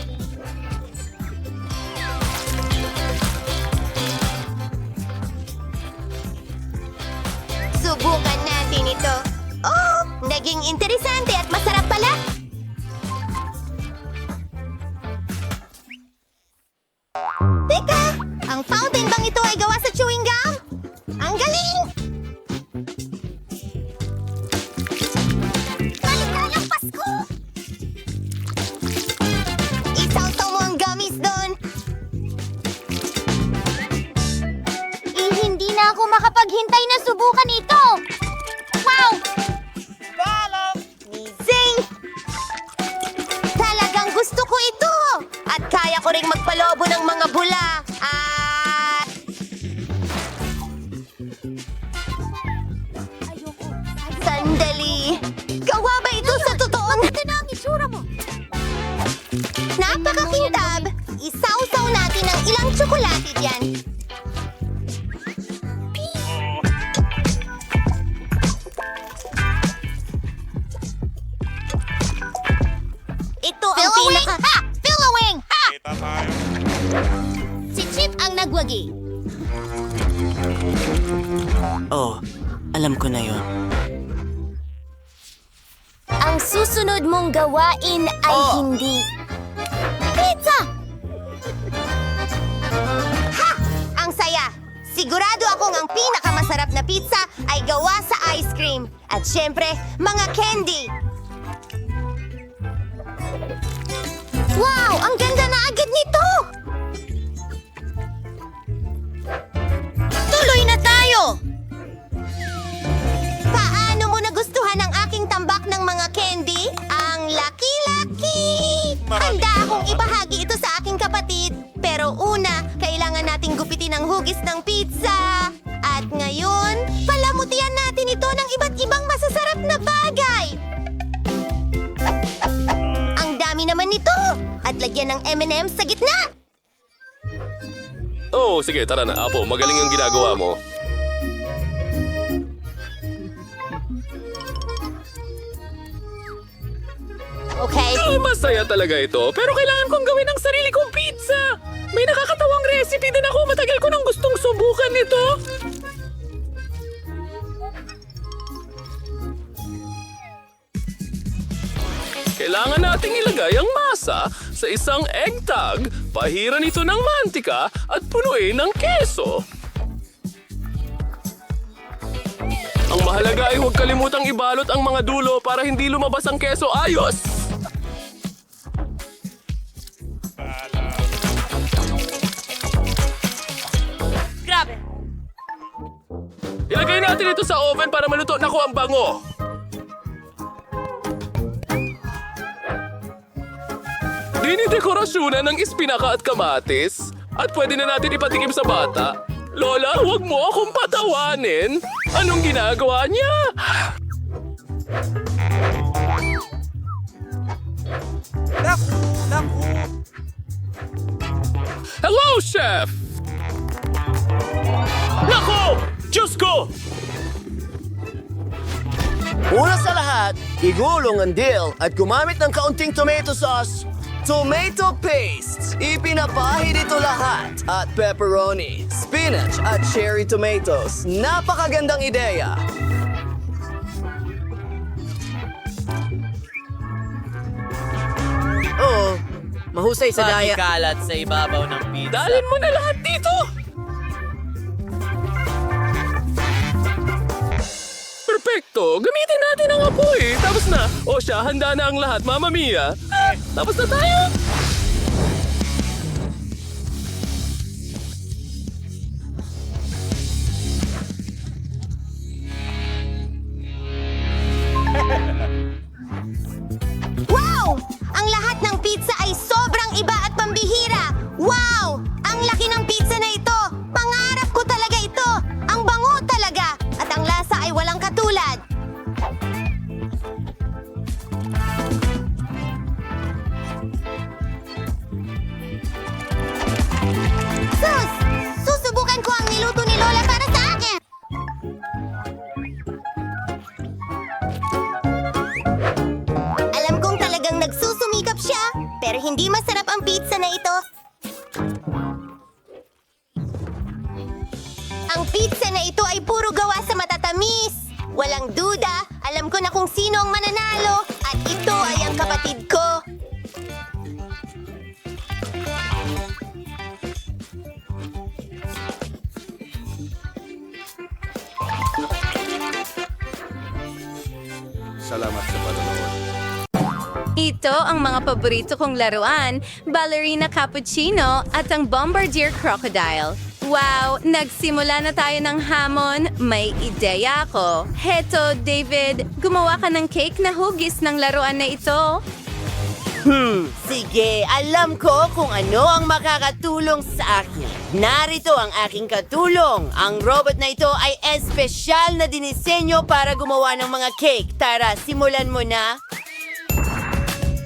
Subukan natin ito. Oh, naging interesante at masarap pala. Teka, ang fountain bang ito ay gawa sa chewing gum? Ang galing! Maligayang Pasko! Isawsaw mo ang gummies doon. Hindi na ako makapaghintay na subukan ito. Wow! Zing! Talagang gusto ko ito! At kaya ko ring magpalobo ng mga bula. At... Sandali! Gawa ba ito sa totoo? Maganda na ang itsura mo. Napakakintab! Isawsaw natin ang ilang tsokolate dyan. Ito ang pinaka... Ha! Billowing! Ha! Si Chip ang nagwagi. Oh, alam ko na yon. Ang susunod mong gawain ay hindi... Pizza! Ha! Ang saya! Sigurado akong ang pinakamasarap na pizza ay gawa sa ice cream. At syempre, mga candy. Wow! Ang ganda na agad nito! Tuloy na tayo! Paano mo nagustuhan ang aking tambak ng mga candy? Ang laki-laki! Handa akong gupitin ang hugis ng pizza. At ngayon, palamutian natin ito ng iba't ibang masasarap na bagay. Ang dami naman nito! At lagyan ng M&M sa gitna. Oh, sige, tara na, Apo. Magaling ang ginagawa mo. Okay. Masaya talaga ito, pero kailangan kong gawin ang sarili kong pizza. May nakakatawang recipe din ako. Matagal ko nang gustong subukan ito. Kailangan nating ilagay ang masa sa isang egg tag, pahiran ito ng mantika at punuin ng keso. Ang mahalaga ay huwag kalimutang ibalot ang mga dulo para hindi lumabas ang keso ayos. Grabe! Ilagay natin ito sa oven para maluto. Naku, ang bango! Dinidekorasyonan ng espinaka at kamatis. At pwede na natin ipatikim sa bata. Lola, huwag mo akong patawanin. Anong ginagawa niya? Hello, Chef! Nako! Diyos ko! Una sa lahat, igulong ang dill at gumamit ng kaunting tomato sauce, tomato paste, ipinapahid ito lahat, at pepperoni, spinach at cherry tomatoes. Napakagandang ideya! Oo, mahusay sa daya. Kalat sa ibabaw ng pizza. Dalhin mo na lahat dito! Perfecto! Gamitin natin ang apoy! Tapos na! O siya, handa na ang lahat, Mamma Mia! Tapos na tayo! Wow! Ang lahat ng pizza ay sobrang iba at pambihira! Wow! Ang laki ng pizza na ito! Pangarap ko talaga ito! Ang bango talaga! At ang lasa ay walang katulad! Sus! Susubukan ko ang niluto ni Lola para sa akin! Alam kong talagang nagsusumikap siya, pero hindi masarap ang pizza na ito. Ang pizza na ito ay puro gawa sa matatamis. Walang duda, alam ko na kung sino ang mananalo at ito ay ang kapatid ko. Salamat sa panonood. Ito ang mga paborito kong laruan, Ballerina Cappuccino at ang Bombardier Crocodile. Wow! Nagsimula na tayo ng hamon. May ideya ako. Heto, David, gumawa ka ng cake na hugis ng laruan na ito. Sige, alam ko kung ano ang makakatulong sa akin. Narito ang aking katulong. Ang robot na ito ay espesyal na dinisenyo para gumawa ng mga cake. Tara, simulan mo na.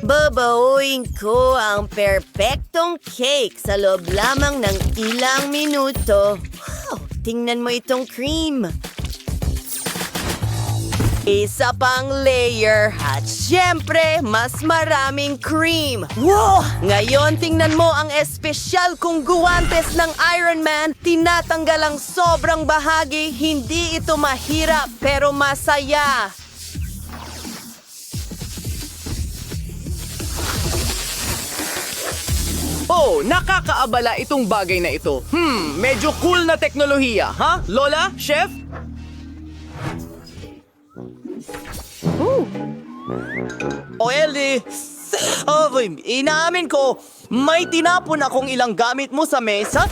Babauin ko ang perpektong cake sa loob lamang ng ilang minuto. Wow, tingnan mo itong cream. Isa pang layer at syempre, mas maraming cream. Wow! Ngayon, tingnan mo ang espesyal kong guwantes ng Iron Man. Tinatanggal ang sobrang bahagi. Hindi ito mahirap pero masaya. Oh, nakakaabala itong bagay na ito. Medyo cool na teknolohiya, ha? Lola? Chef? O Ellie, inaamin ko, may tinapon akong ilang gamit mo sa mesa.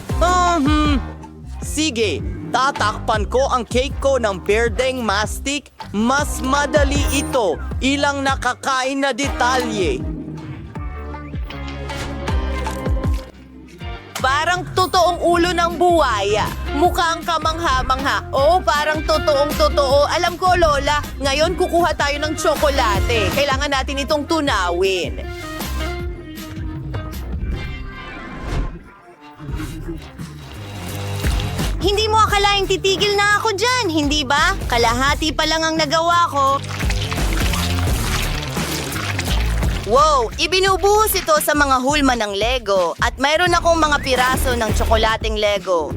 Sige, tatakpan ko ang cake ko ng berdeng mastic. Mas madali ito, ilang nakakain na detalye. Parang totoong ulo ng buwaya. Mukhang kamangha-mangha. Oo, parang totoong-totoo. Alam ko, Lola, ngayon kukuha tayo ng tsokolate. Kailangan natin itong tunawin. Hindi mo akalaing titigil na ako dyan, hindi ba? Kalahati pa lang ang nagawa ko. Wow, ibinubuhos ito sa mga hulma ng Lego at mayroon akong mga piraso ng tsokolating Lego.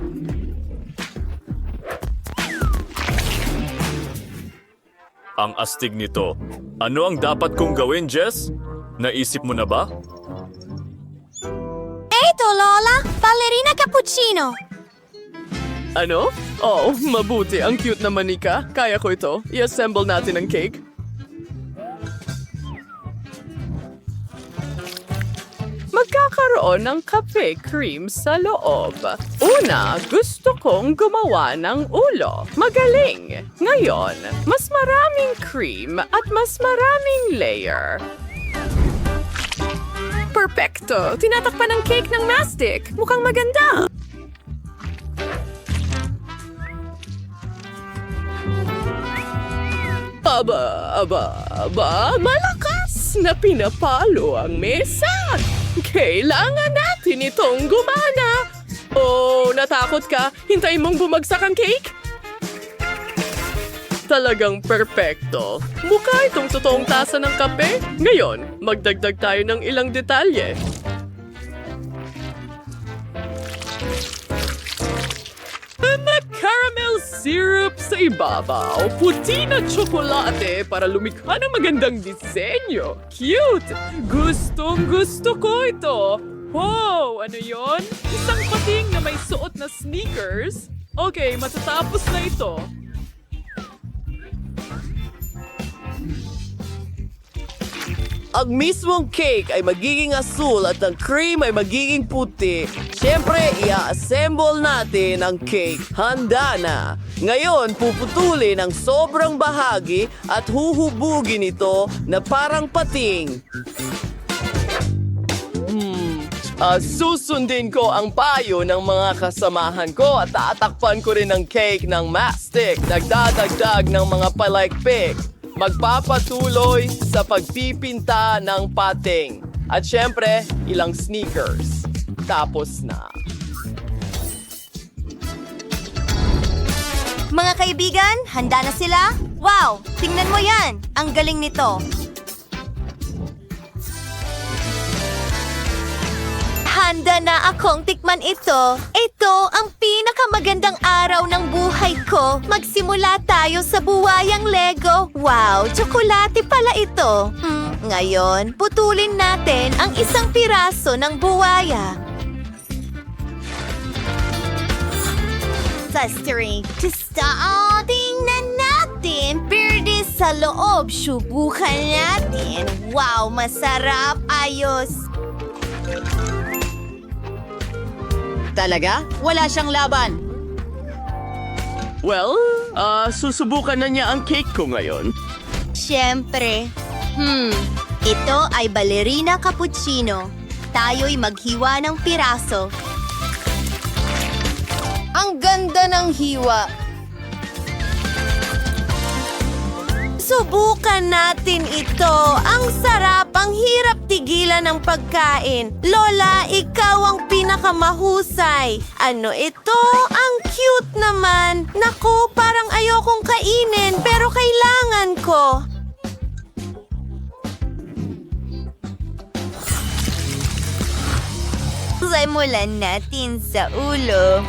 Ang astig nito. Ano ang dapat kong gawin, Jess? Naisip mo na ba? Eto, Lola! Ballerina cappuccino! Ano? Oh, mabuti. Ang cute naman, Nika. Kaya ko ito. I-assemble natin ang cake. Magkakaroon ng kape cream sa loob. Una, gusto kong gumawa ng ulo. Magaling. Ngayon, mas maraming cream at mas maraming layer. Perfecto! Tinatakpan ng cake ng mastic. Mukhang maganda. Aba, malakas na pinapalo ang mesa. Kailangan natin itong gumana. Oh, natakot ka? Hintayin mong bumagsak ang cake? Talagang perpekto. Mukha itong totoong tasa ng kape. Ngayon, magdagdag tayo ng ilang detalye. May caramel syrup sa ibabaw, puti na tsokolate para lumikha ng magandang disenyo. Cute! Gustong-gusto ko ito. Wow! Ano yon? Isang pating na may suot na sneakers? Okay, matatapos na ito. Ang mismong cake ay magiging asul at ang cream ay magiging puti. Siyempre, i-assemble natin ang cake. Handa na. Ngayon, puputulin ang sobrang bahagi at huhubugin ito na parang pating. Susundin ko ang payo ng mga kasamahan ko at tatakpan ko rin ang cake ng mastic. Nagdadagdag ng mga palaikpik. Magpapatuloy sa pagpipinta ng pating. At syempre, ilang sneakers. Tapos na. Mga kaibigan, handa na sila? Wow! Tingnan mo yan! Ang galing nito. Handa na akong tikman ito. Ito ang pinakamagandang araw ng buhay ko. Magsimula tayo sa buwayang Lego. Wow, tsokolate pala ito. Ngayon, putulin natin ang isang piraso ng buwaya. Sa string, tingnan natin. Perde sa loob, subukan natin. Wow, masarap. Ayos. Talaga? Wala siyang laban. Well, susubukan na niya ang cake ko ngayon. Siyempre. Ito ay ballerina cappuccino. Tayo'y maghiwa ng piraso. Ang ganda ng hiwa. Subukan natin ito. Ang sarap, ang hirap tigilan ng pagkain. Lola, ikaw ang pinakamahusay. Ano ito? Ang cute naman. Naku, parang ayokong kainin pero kailangan ko. Simulan natin sa ulo.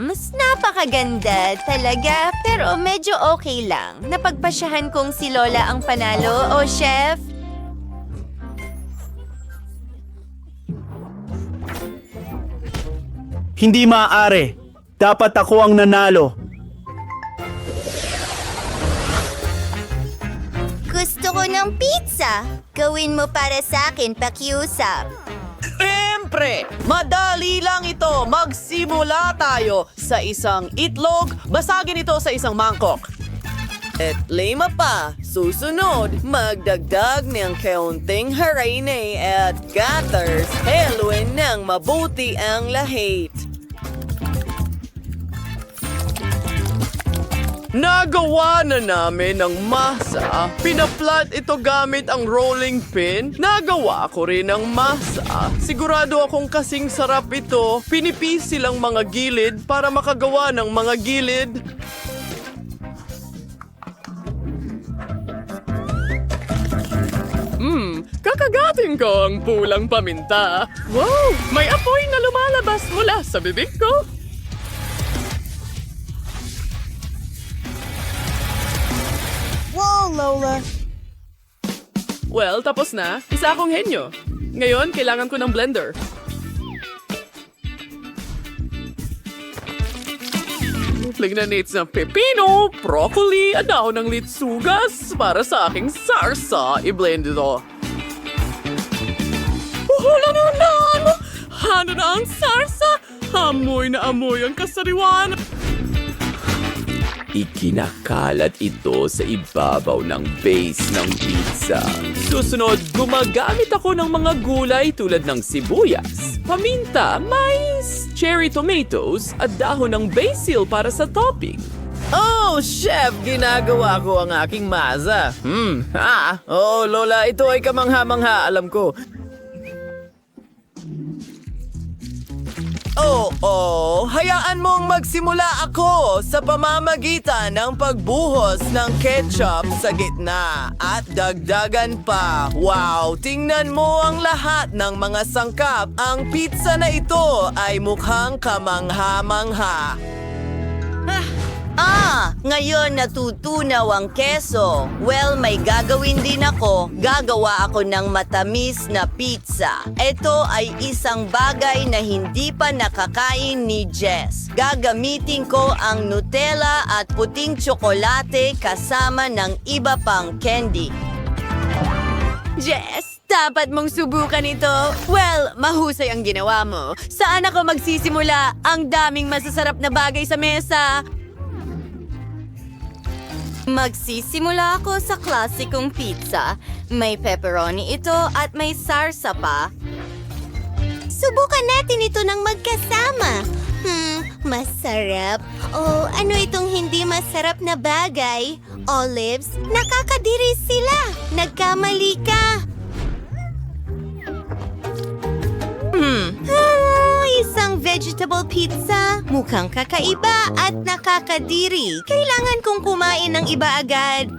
Mas napakaganda talaga, pero medyo okay lang. Napagpasyahan kong si Lola ang panalo, chef. Hindi maaari. Dapat ako ang nanalo. Gusto ko ng pizza. Gawin mo para sa akin, pakiusap. Siyempre, madali lang ito. Magsimula tayo sa isang itlog. Basagin ito sa isang mangkok. At lima pa. Susunod, magdagdag ng kaunting harine at gathers. Haluin ng mabuti ang lahit. Nagawa na namin ng masa. Pinaplat ito gamit ang rolling pin. Nagawa ko rin ng masa. Sigurado akong kasing sarap ito. Pinipisi lang mga gilid para makagawa ng mga gilid. Kakagatin ko ang pulang paminta. Wow! May apoy na lumalabas mula sa bibig ko. Wow, Lola! Well, tapos na. Isa akong henyo. Ngayon, kailangan ko ng blender. Lignates ng pepino, broccoli, at dahon ng litsugas para sa aking sarsa. I-blend ito. Ano na ang sarsa? Amoy na amoy ang kasariwan. Ikinakalat ito sa ibabaw ng base ng pizza. Susunod, gumagamit ako ng mga gulay tulad ng sibuyas, paminta, mais, cherry tomatoes, at dahon ng basil para sa topping. Oh, chef! Ginagawa ko ang aking masa. Oo, Lola, ito ay kamangha-mangha, alam ko. Hayaan mong magsimula ako sa pamamagitan ng pagbuhos ng ketchup sa gitna at dagdagan pa. Wow, tingnan mo ang lahat ng mga sangkap. Ang pizza na ito ay mukhang kamangha-mangha. Ngayon natutunaw ang keso. Well, may gagawin din ako. Gagawa ako ng matamis na pizza. Ito ay isang bagay na hindi pa nakakain ni Jess. Gagamitin ko ang Nutella at puting tsokolate kasama ng iba pang candy. Jess, dapat mong subukan ito. Well, mahusay ang ginawa mo. Saan ako magsisimula? Ang daming masasarap na bagay sa mesa. Magsisimula ako sa klasikong pizza. May pepperoni ito at may sarsa pa. Subukan natin ito ng magkasama. Masarap. Oh, ano itong hindi masarap na bagay? Olives? Nakakadiri sila. Nagkamali ka. Isang vegetable pizza. Mukhang kakaiba at nakakadiri. Kailangan kong kumain ng iba agad.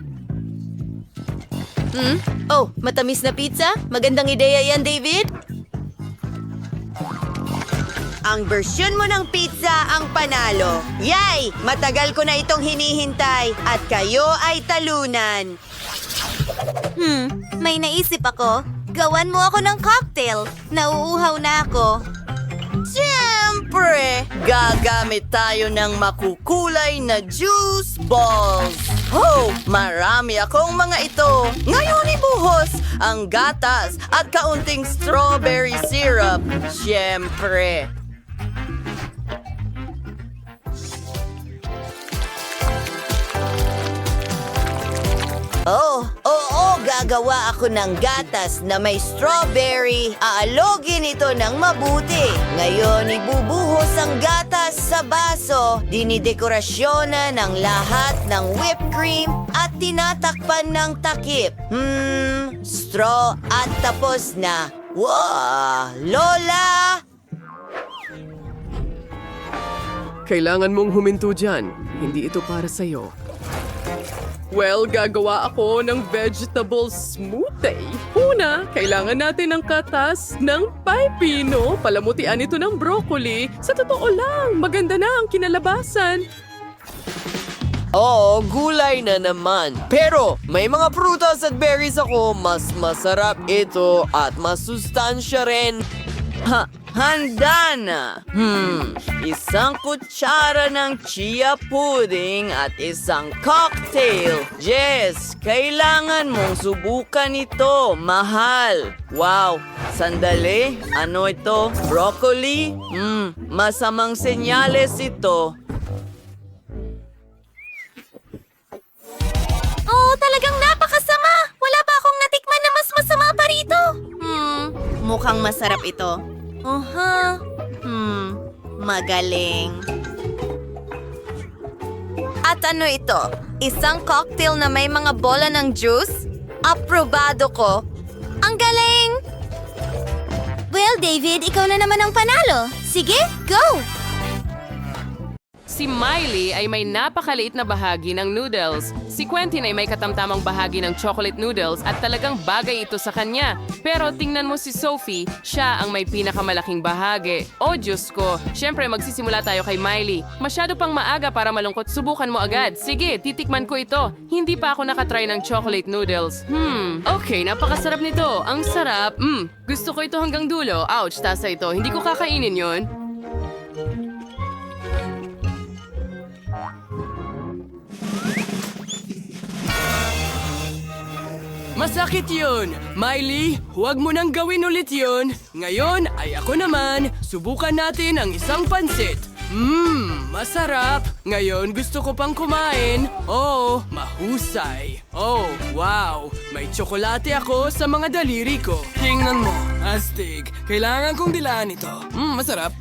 Oh, matamis na pizza? Magandang ideya yan, David. Ang bersyon mo ng pizza ang panalo. Yay! Matagal ko na itong hinihintay at kayo ay talunan. May naisip ako. Gawan mo ako ng cocktail. Nauuhaw na ako. Siyempre, gagamit tayo ng makukulay na juice balls. Oh, marami akong mga ito. Ngayon ibuhos ang gatas at kaunting strawberry syrup. Siyempre. Oo, gagawa ako ng gatas na may strawberry. Aalogin ito ng mabuti. Ngayon, ibubuhos ang gatas sa baso. Dinidekorasyonan ng lahat ng whipped cream at tinatakpan ng takip. Straw at tapos na. Wow! Lola! Kailangan mong huminto dyan. Hindi ito para sa'yo. Well, gagawa ako ng vegetable smoothie. Una, kailangan natin ng katas ng pipino. Palamutian ito ng broccoli. Sa totoo lang, maganda na ang kinalabasan. Oo, gulay na naman. Pero may mga prutas at berries ako. Mas masarap ito at masustansya rin. Handa na! Isang kutsara ng chia pudding at isang cocktail. Jess, kailangan mong subukan ito, mahal. Wow, sandali. Ano ito? Broccoli? Masamang senyales ito. Oh, talagang napaka rito? Mukhang masarap ito. Magaling. At ano ito? Isang cocktail na may mga bola ng juice? Aprobado ko. Ang galing! Well, David, ikaw na naman ang panalo. Sige, go! Si Miley ay may napakaliit na bahagi ng noodles. Si Quentin ay may katamtamang bahagi ng chocolate noodles at talagang bagay ito sa kanya. Pero tingnan mo si Sophie, siya ang may pinakamalaking bahagi. Oh Diyos ko, syempre magsisimula tayo kay Miley. Masyado pang maaga para malungkot, subukan mo agad. Sige, titikman ko ito. Hindi pa ako nakatry ng chocolate noodles. Okay, napakasarap nito. Ang sarap. Gusto ko ito hanggang dulo. Ouch, tasa ito. Hindi ko kakainin yon. Masakit yun! Miley, huwag mo nang gawin ulit yun. Ngayon ay ako naman. Subukan natin ang isang pansit. Masarap. Ngayon gusto ko pang kumain. Oh, mahusay. Oh, wow. May tsokolate ako sa mga daliri ko. Tingnan mo, astig. Kailangan kong dilaan ito. Masarap.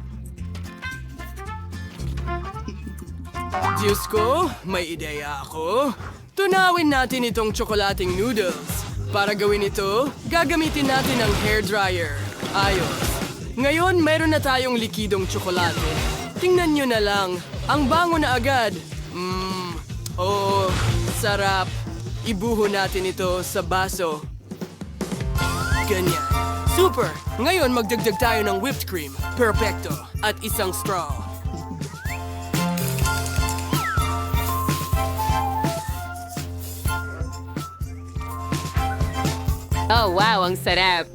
Diyos ko, may ideya ako. Tunawin natin itong tsokolating noodles. Para gawin ito, gagamitin natin ang hairdryer. Ayos. Ngayon, meron na tayong likidong tsokolate. Tingnan nyo na lang. Ang bango na agad. Oh, sarap. Ibuho natin ito sa baso. Ganyan. Super! Ngayon, magdagdag tayo ng whipped cream. Perfecto. At isang straw. Oh, wow, ang sarap.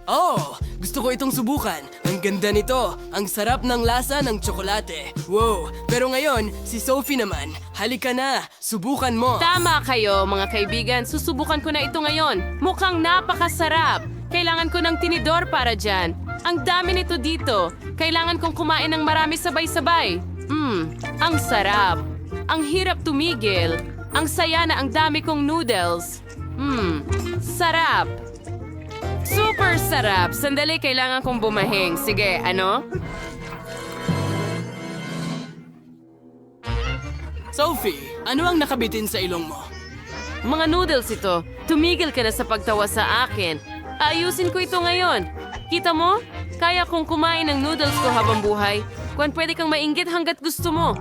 Oh, gusto ko itong subukan. Ang ganda nito. Ang sarap ng lasa ng tsokolate. Wow, pero ngayon, si Sophie naman. Halika na, subukan mo. Tama kayo, mga kaibigan. Susubukan ko na ito ngayon. Mukhang napakasarap. Kailangan ko ng tinidor para dyan. Ang dami nito dito. Kailangan kong kumain ng marami sabay-sabay. Ang sarap. Ang hirap tumigil. Ang saya na ang dami kong noodles. Sarap. Super sarap. Sandali, kailangan kong bumahing. Sige, ano? Sophie, ano ang nakabitin sa ilong mo? Mga noodles ito. Tumigil ka na sa pagtawa sa akin. Ayusin ko ito ngayon. Kita mo? Kaya kong kumain ng noodles ko habang buhay. Kung pwede kang mainggit hanggat gusto mo.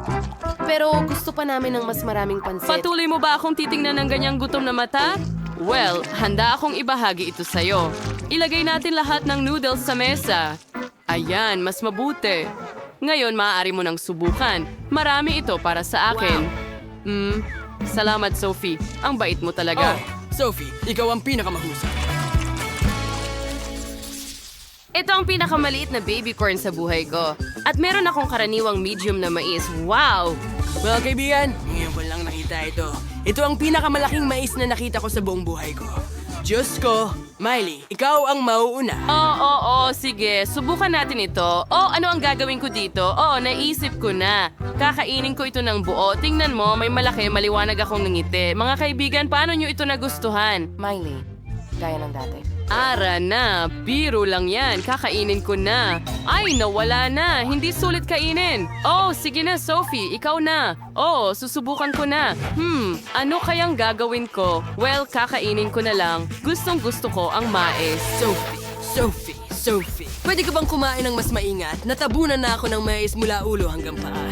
Pero gusto pa namin ng mas maraming pansit. Patuloy mo ba akong titingnan ng ganyang gutom na mata? Well, handa akong ibahagi ito sa'yo. Ilagay natin lahat ng noodles sa mesa. Ayan, mas mabuti. Ngayon, maaari mo nang subukan. Marami ito para sa akin. Salamat, Sophie. Ang bait mo talaga. Oh, Sophie, ikaw ang pinakamahusay. Ito ang pinakamaliit na baby corn sa buhay ko. At meron akong karaniwang medium na mais. Wow! Well, kaibigan, ngayon ko lang nakita ito. Ito ang pinakamalaking mais na nakita ko sa buong buhay ko. Diyos ko, Miley, ikaw ang mauuna. Oo, sige. Subukan natin ito. Oh, ano ang gagawin ko dito? Oh, naisip ko na. Kakainin ko ito ng buo. Tingnan mo, may malaki, maliwanag akong ngiti. Mga kaibigan, paano nyo ito nagustuhan? Miley, gaya ng dati. Ara na, biro lang yan. Kakainin ko na. Ay, nawala na. Hindi sulit kainin. Oh, sige na, Sophie. Ikaw na. Oh, susubukan ko na. Ano kayang gagawin ko? Well, kakainin ko na lang. Gustong gusto ko ang mais. Sophie. Pwede ka bang kumain ng mas maingat? Natabunan na ako ng mais mula ulo hanggang paa.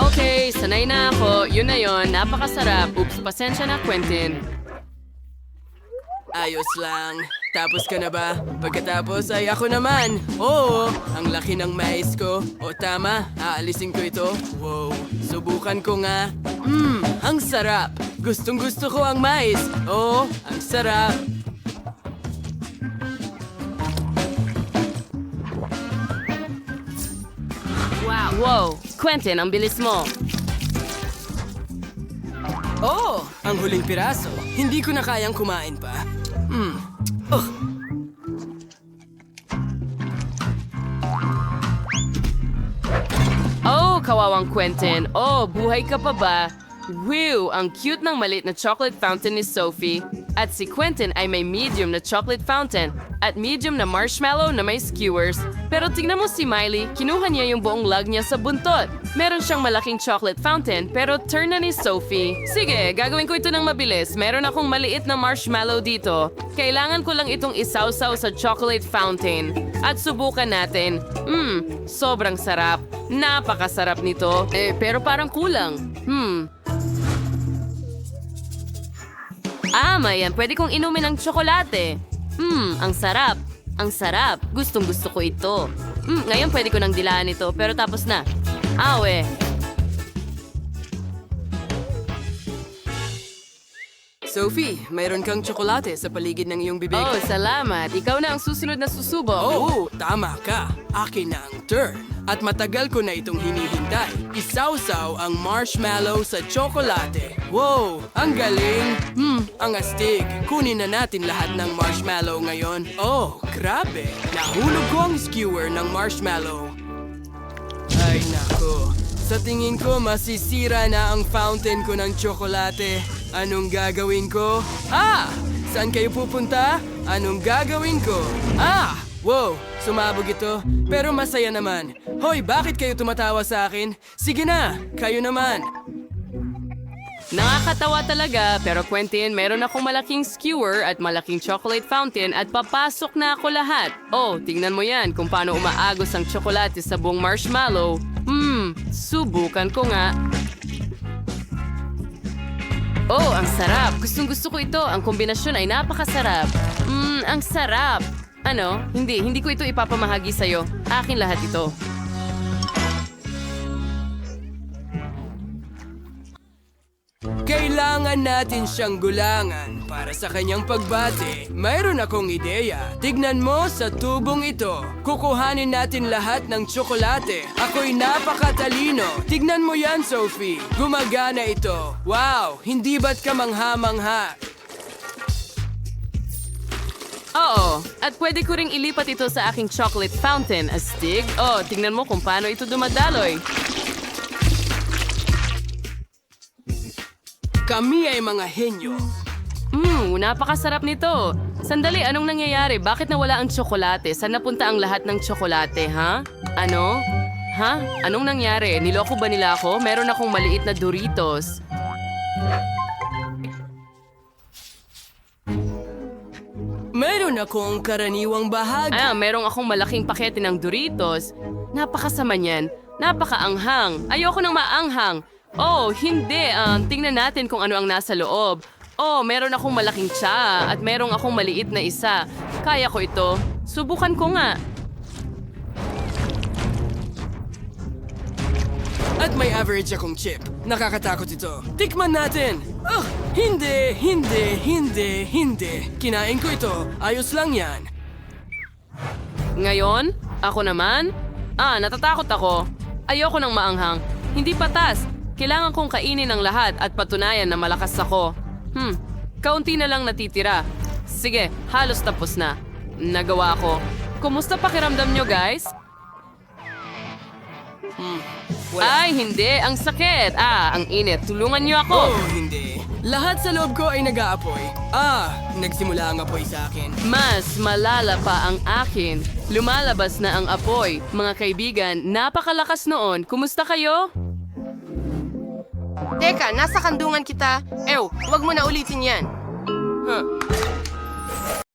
Okay, sanay na ako. Yun na yun. Napakasarap. Oops, pasensya na, Quentin. Ayos lang. Tapos ka na ba? Pagkatapos ay ako naman. Oo, ang laki ng mais ko. O tama, aalisin ko ito. Wow, subukan ko nga. Ang sarap. Gustong gusto ko ang mais. Oo, ang sarap. Wow, Quentin, ang bilis mo. Oh, ang huling piraso. Hindi ko na kayang kumain pa. Oh, kawawang Quentin. Oh, buhay ka pa ba? Wow! Ang cute ng maliit na chocolate fountain ni Sophie. At si Quentin ay may medium na chocolate fountain at medium na marshmallow na may skewers. Pero tingnan mo si Miley, kinuha niya yung buong lug niya sa buntot. Meron siyang malaking chocolate fountain pero turn na ni Sophie. Sige, gagawin ko ito ng mabilis. Meron akong maliit na marshmallow dito. Kailangan ko lang itong isawsaw sa chocolate fountain. At subukan natin. Sobrang sarap. Napakasarap nito. Pero parang kulang. Mayan, pwede kong inumin ng tsokolate. Ang sarap. Ang sarap. Gustong gusto ko ito. Ngayon pwede ko nang dilaan ito, pero tapos na. Awe. Sophie, mayroon kang tsokolate sa paligid ng iyong bibig. Oh, salamat. Ikaw na ang susunod na susubok. Oo, tama ka. Akin na ang turn. At matagal ko na itong hinihintay. Isawsaw ang marshmallow sa tsokolate. Wow, ang galing. Ang astig. Kunin na natin lahat ng marshmallow ngayon. Oh, grabe. Nahulog ko ang skewer ng marshmallow. Ay, nako. Sa tingin ko, masisira na ang fountain ko ng tsokolate. Anong gagawin ko? Saan kayo pupunta? Anong gagawin ko? Wow, sumabog ito. Pero masaya naman. Hoy, bakit kayo tumatawa sa akin? Sige na, kayo naman. Nakakatawa talaga, pero Quentin, meron akong malaking skewer at malaking chocolate fountain at papasok na ako lahat. Oh, tingnan mo yan kung paano umaagos ang tsokolate sa buong marshmallow. Subukan ko nga. Oh, ang sarap. Gustong-gusto ko ito. Ang kombinasyon ay napakasarap. Ang sarap. Ano? Hindi ko ito ipapamahagi sa'yo. Akin lahat ito. Kailangan natin siyang gulangan para sa kanyang pagbati. Mayroon akong ideya. Tignan mo sa tubong ito. Kukuhanin natin lahat ng tsokolate. Ako'y napakatalino. Tignan mo yan, Sophie. Gumagana ito. Wow, hindi ba't ka mangha-mangha? Oo, at pwede ko ring ilipat ito sa aking chocolate fountain, astig. Oh, tingnan mo kung paano ito dumadaloy. Kami ay mga henyo. Napakasarap nito. Sandali, anong nangyayari? Bakit nawala ang tsokolate? Saan napunta ang lahat ng tsokolate, ha? Ano? Ha? Anong nangyari? Niloko ba nila ako? Meron akong maliit na Doritos. Meron akong karaniwang bahagi. Merong akong malaking pakete ng Doritos. Napakasama niyan. Napakaanghang. Ayoko nang maanghang. Oh, hindi. Tingnan natin kung ano ang nasa loob. Oh, meron akong malaking tsa at merong akong maliit na isa. Kaya ko ito. Subukan ko nga. At may average akong chip. Nakakatakot ito. Tikman natin! Hindi. Kinain ko ito. Ayos lang yan. Ngayon, ako naman? Natatakot ako. Ayoko nang maanghang. Hindi patas. Kailangan kong kainin ang lahat at patunayan na malakas ako. Kaunti na lang natitira. Sige, halos tapos na. Nagawa ko. Kumusta pakiramdam nyo, guys? Ay, hindi. Ang sakit. Ang init. Tulungan nyo ako. Oh, hindi. Lahat sa loob ko ay nag-aapoy. Nagsimula ang apoy sa akin. Mas malala pa ang akin. Lumalabas na ang apoy. Mga kaibigan, napakalakas noon. Kumusta kayo? Teka, nasa kandungan kita. Huwag mo na ulitin yan.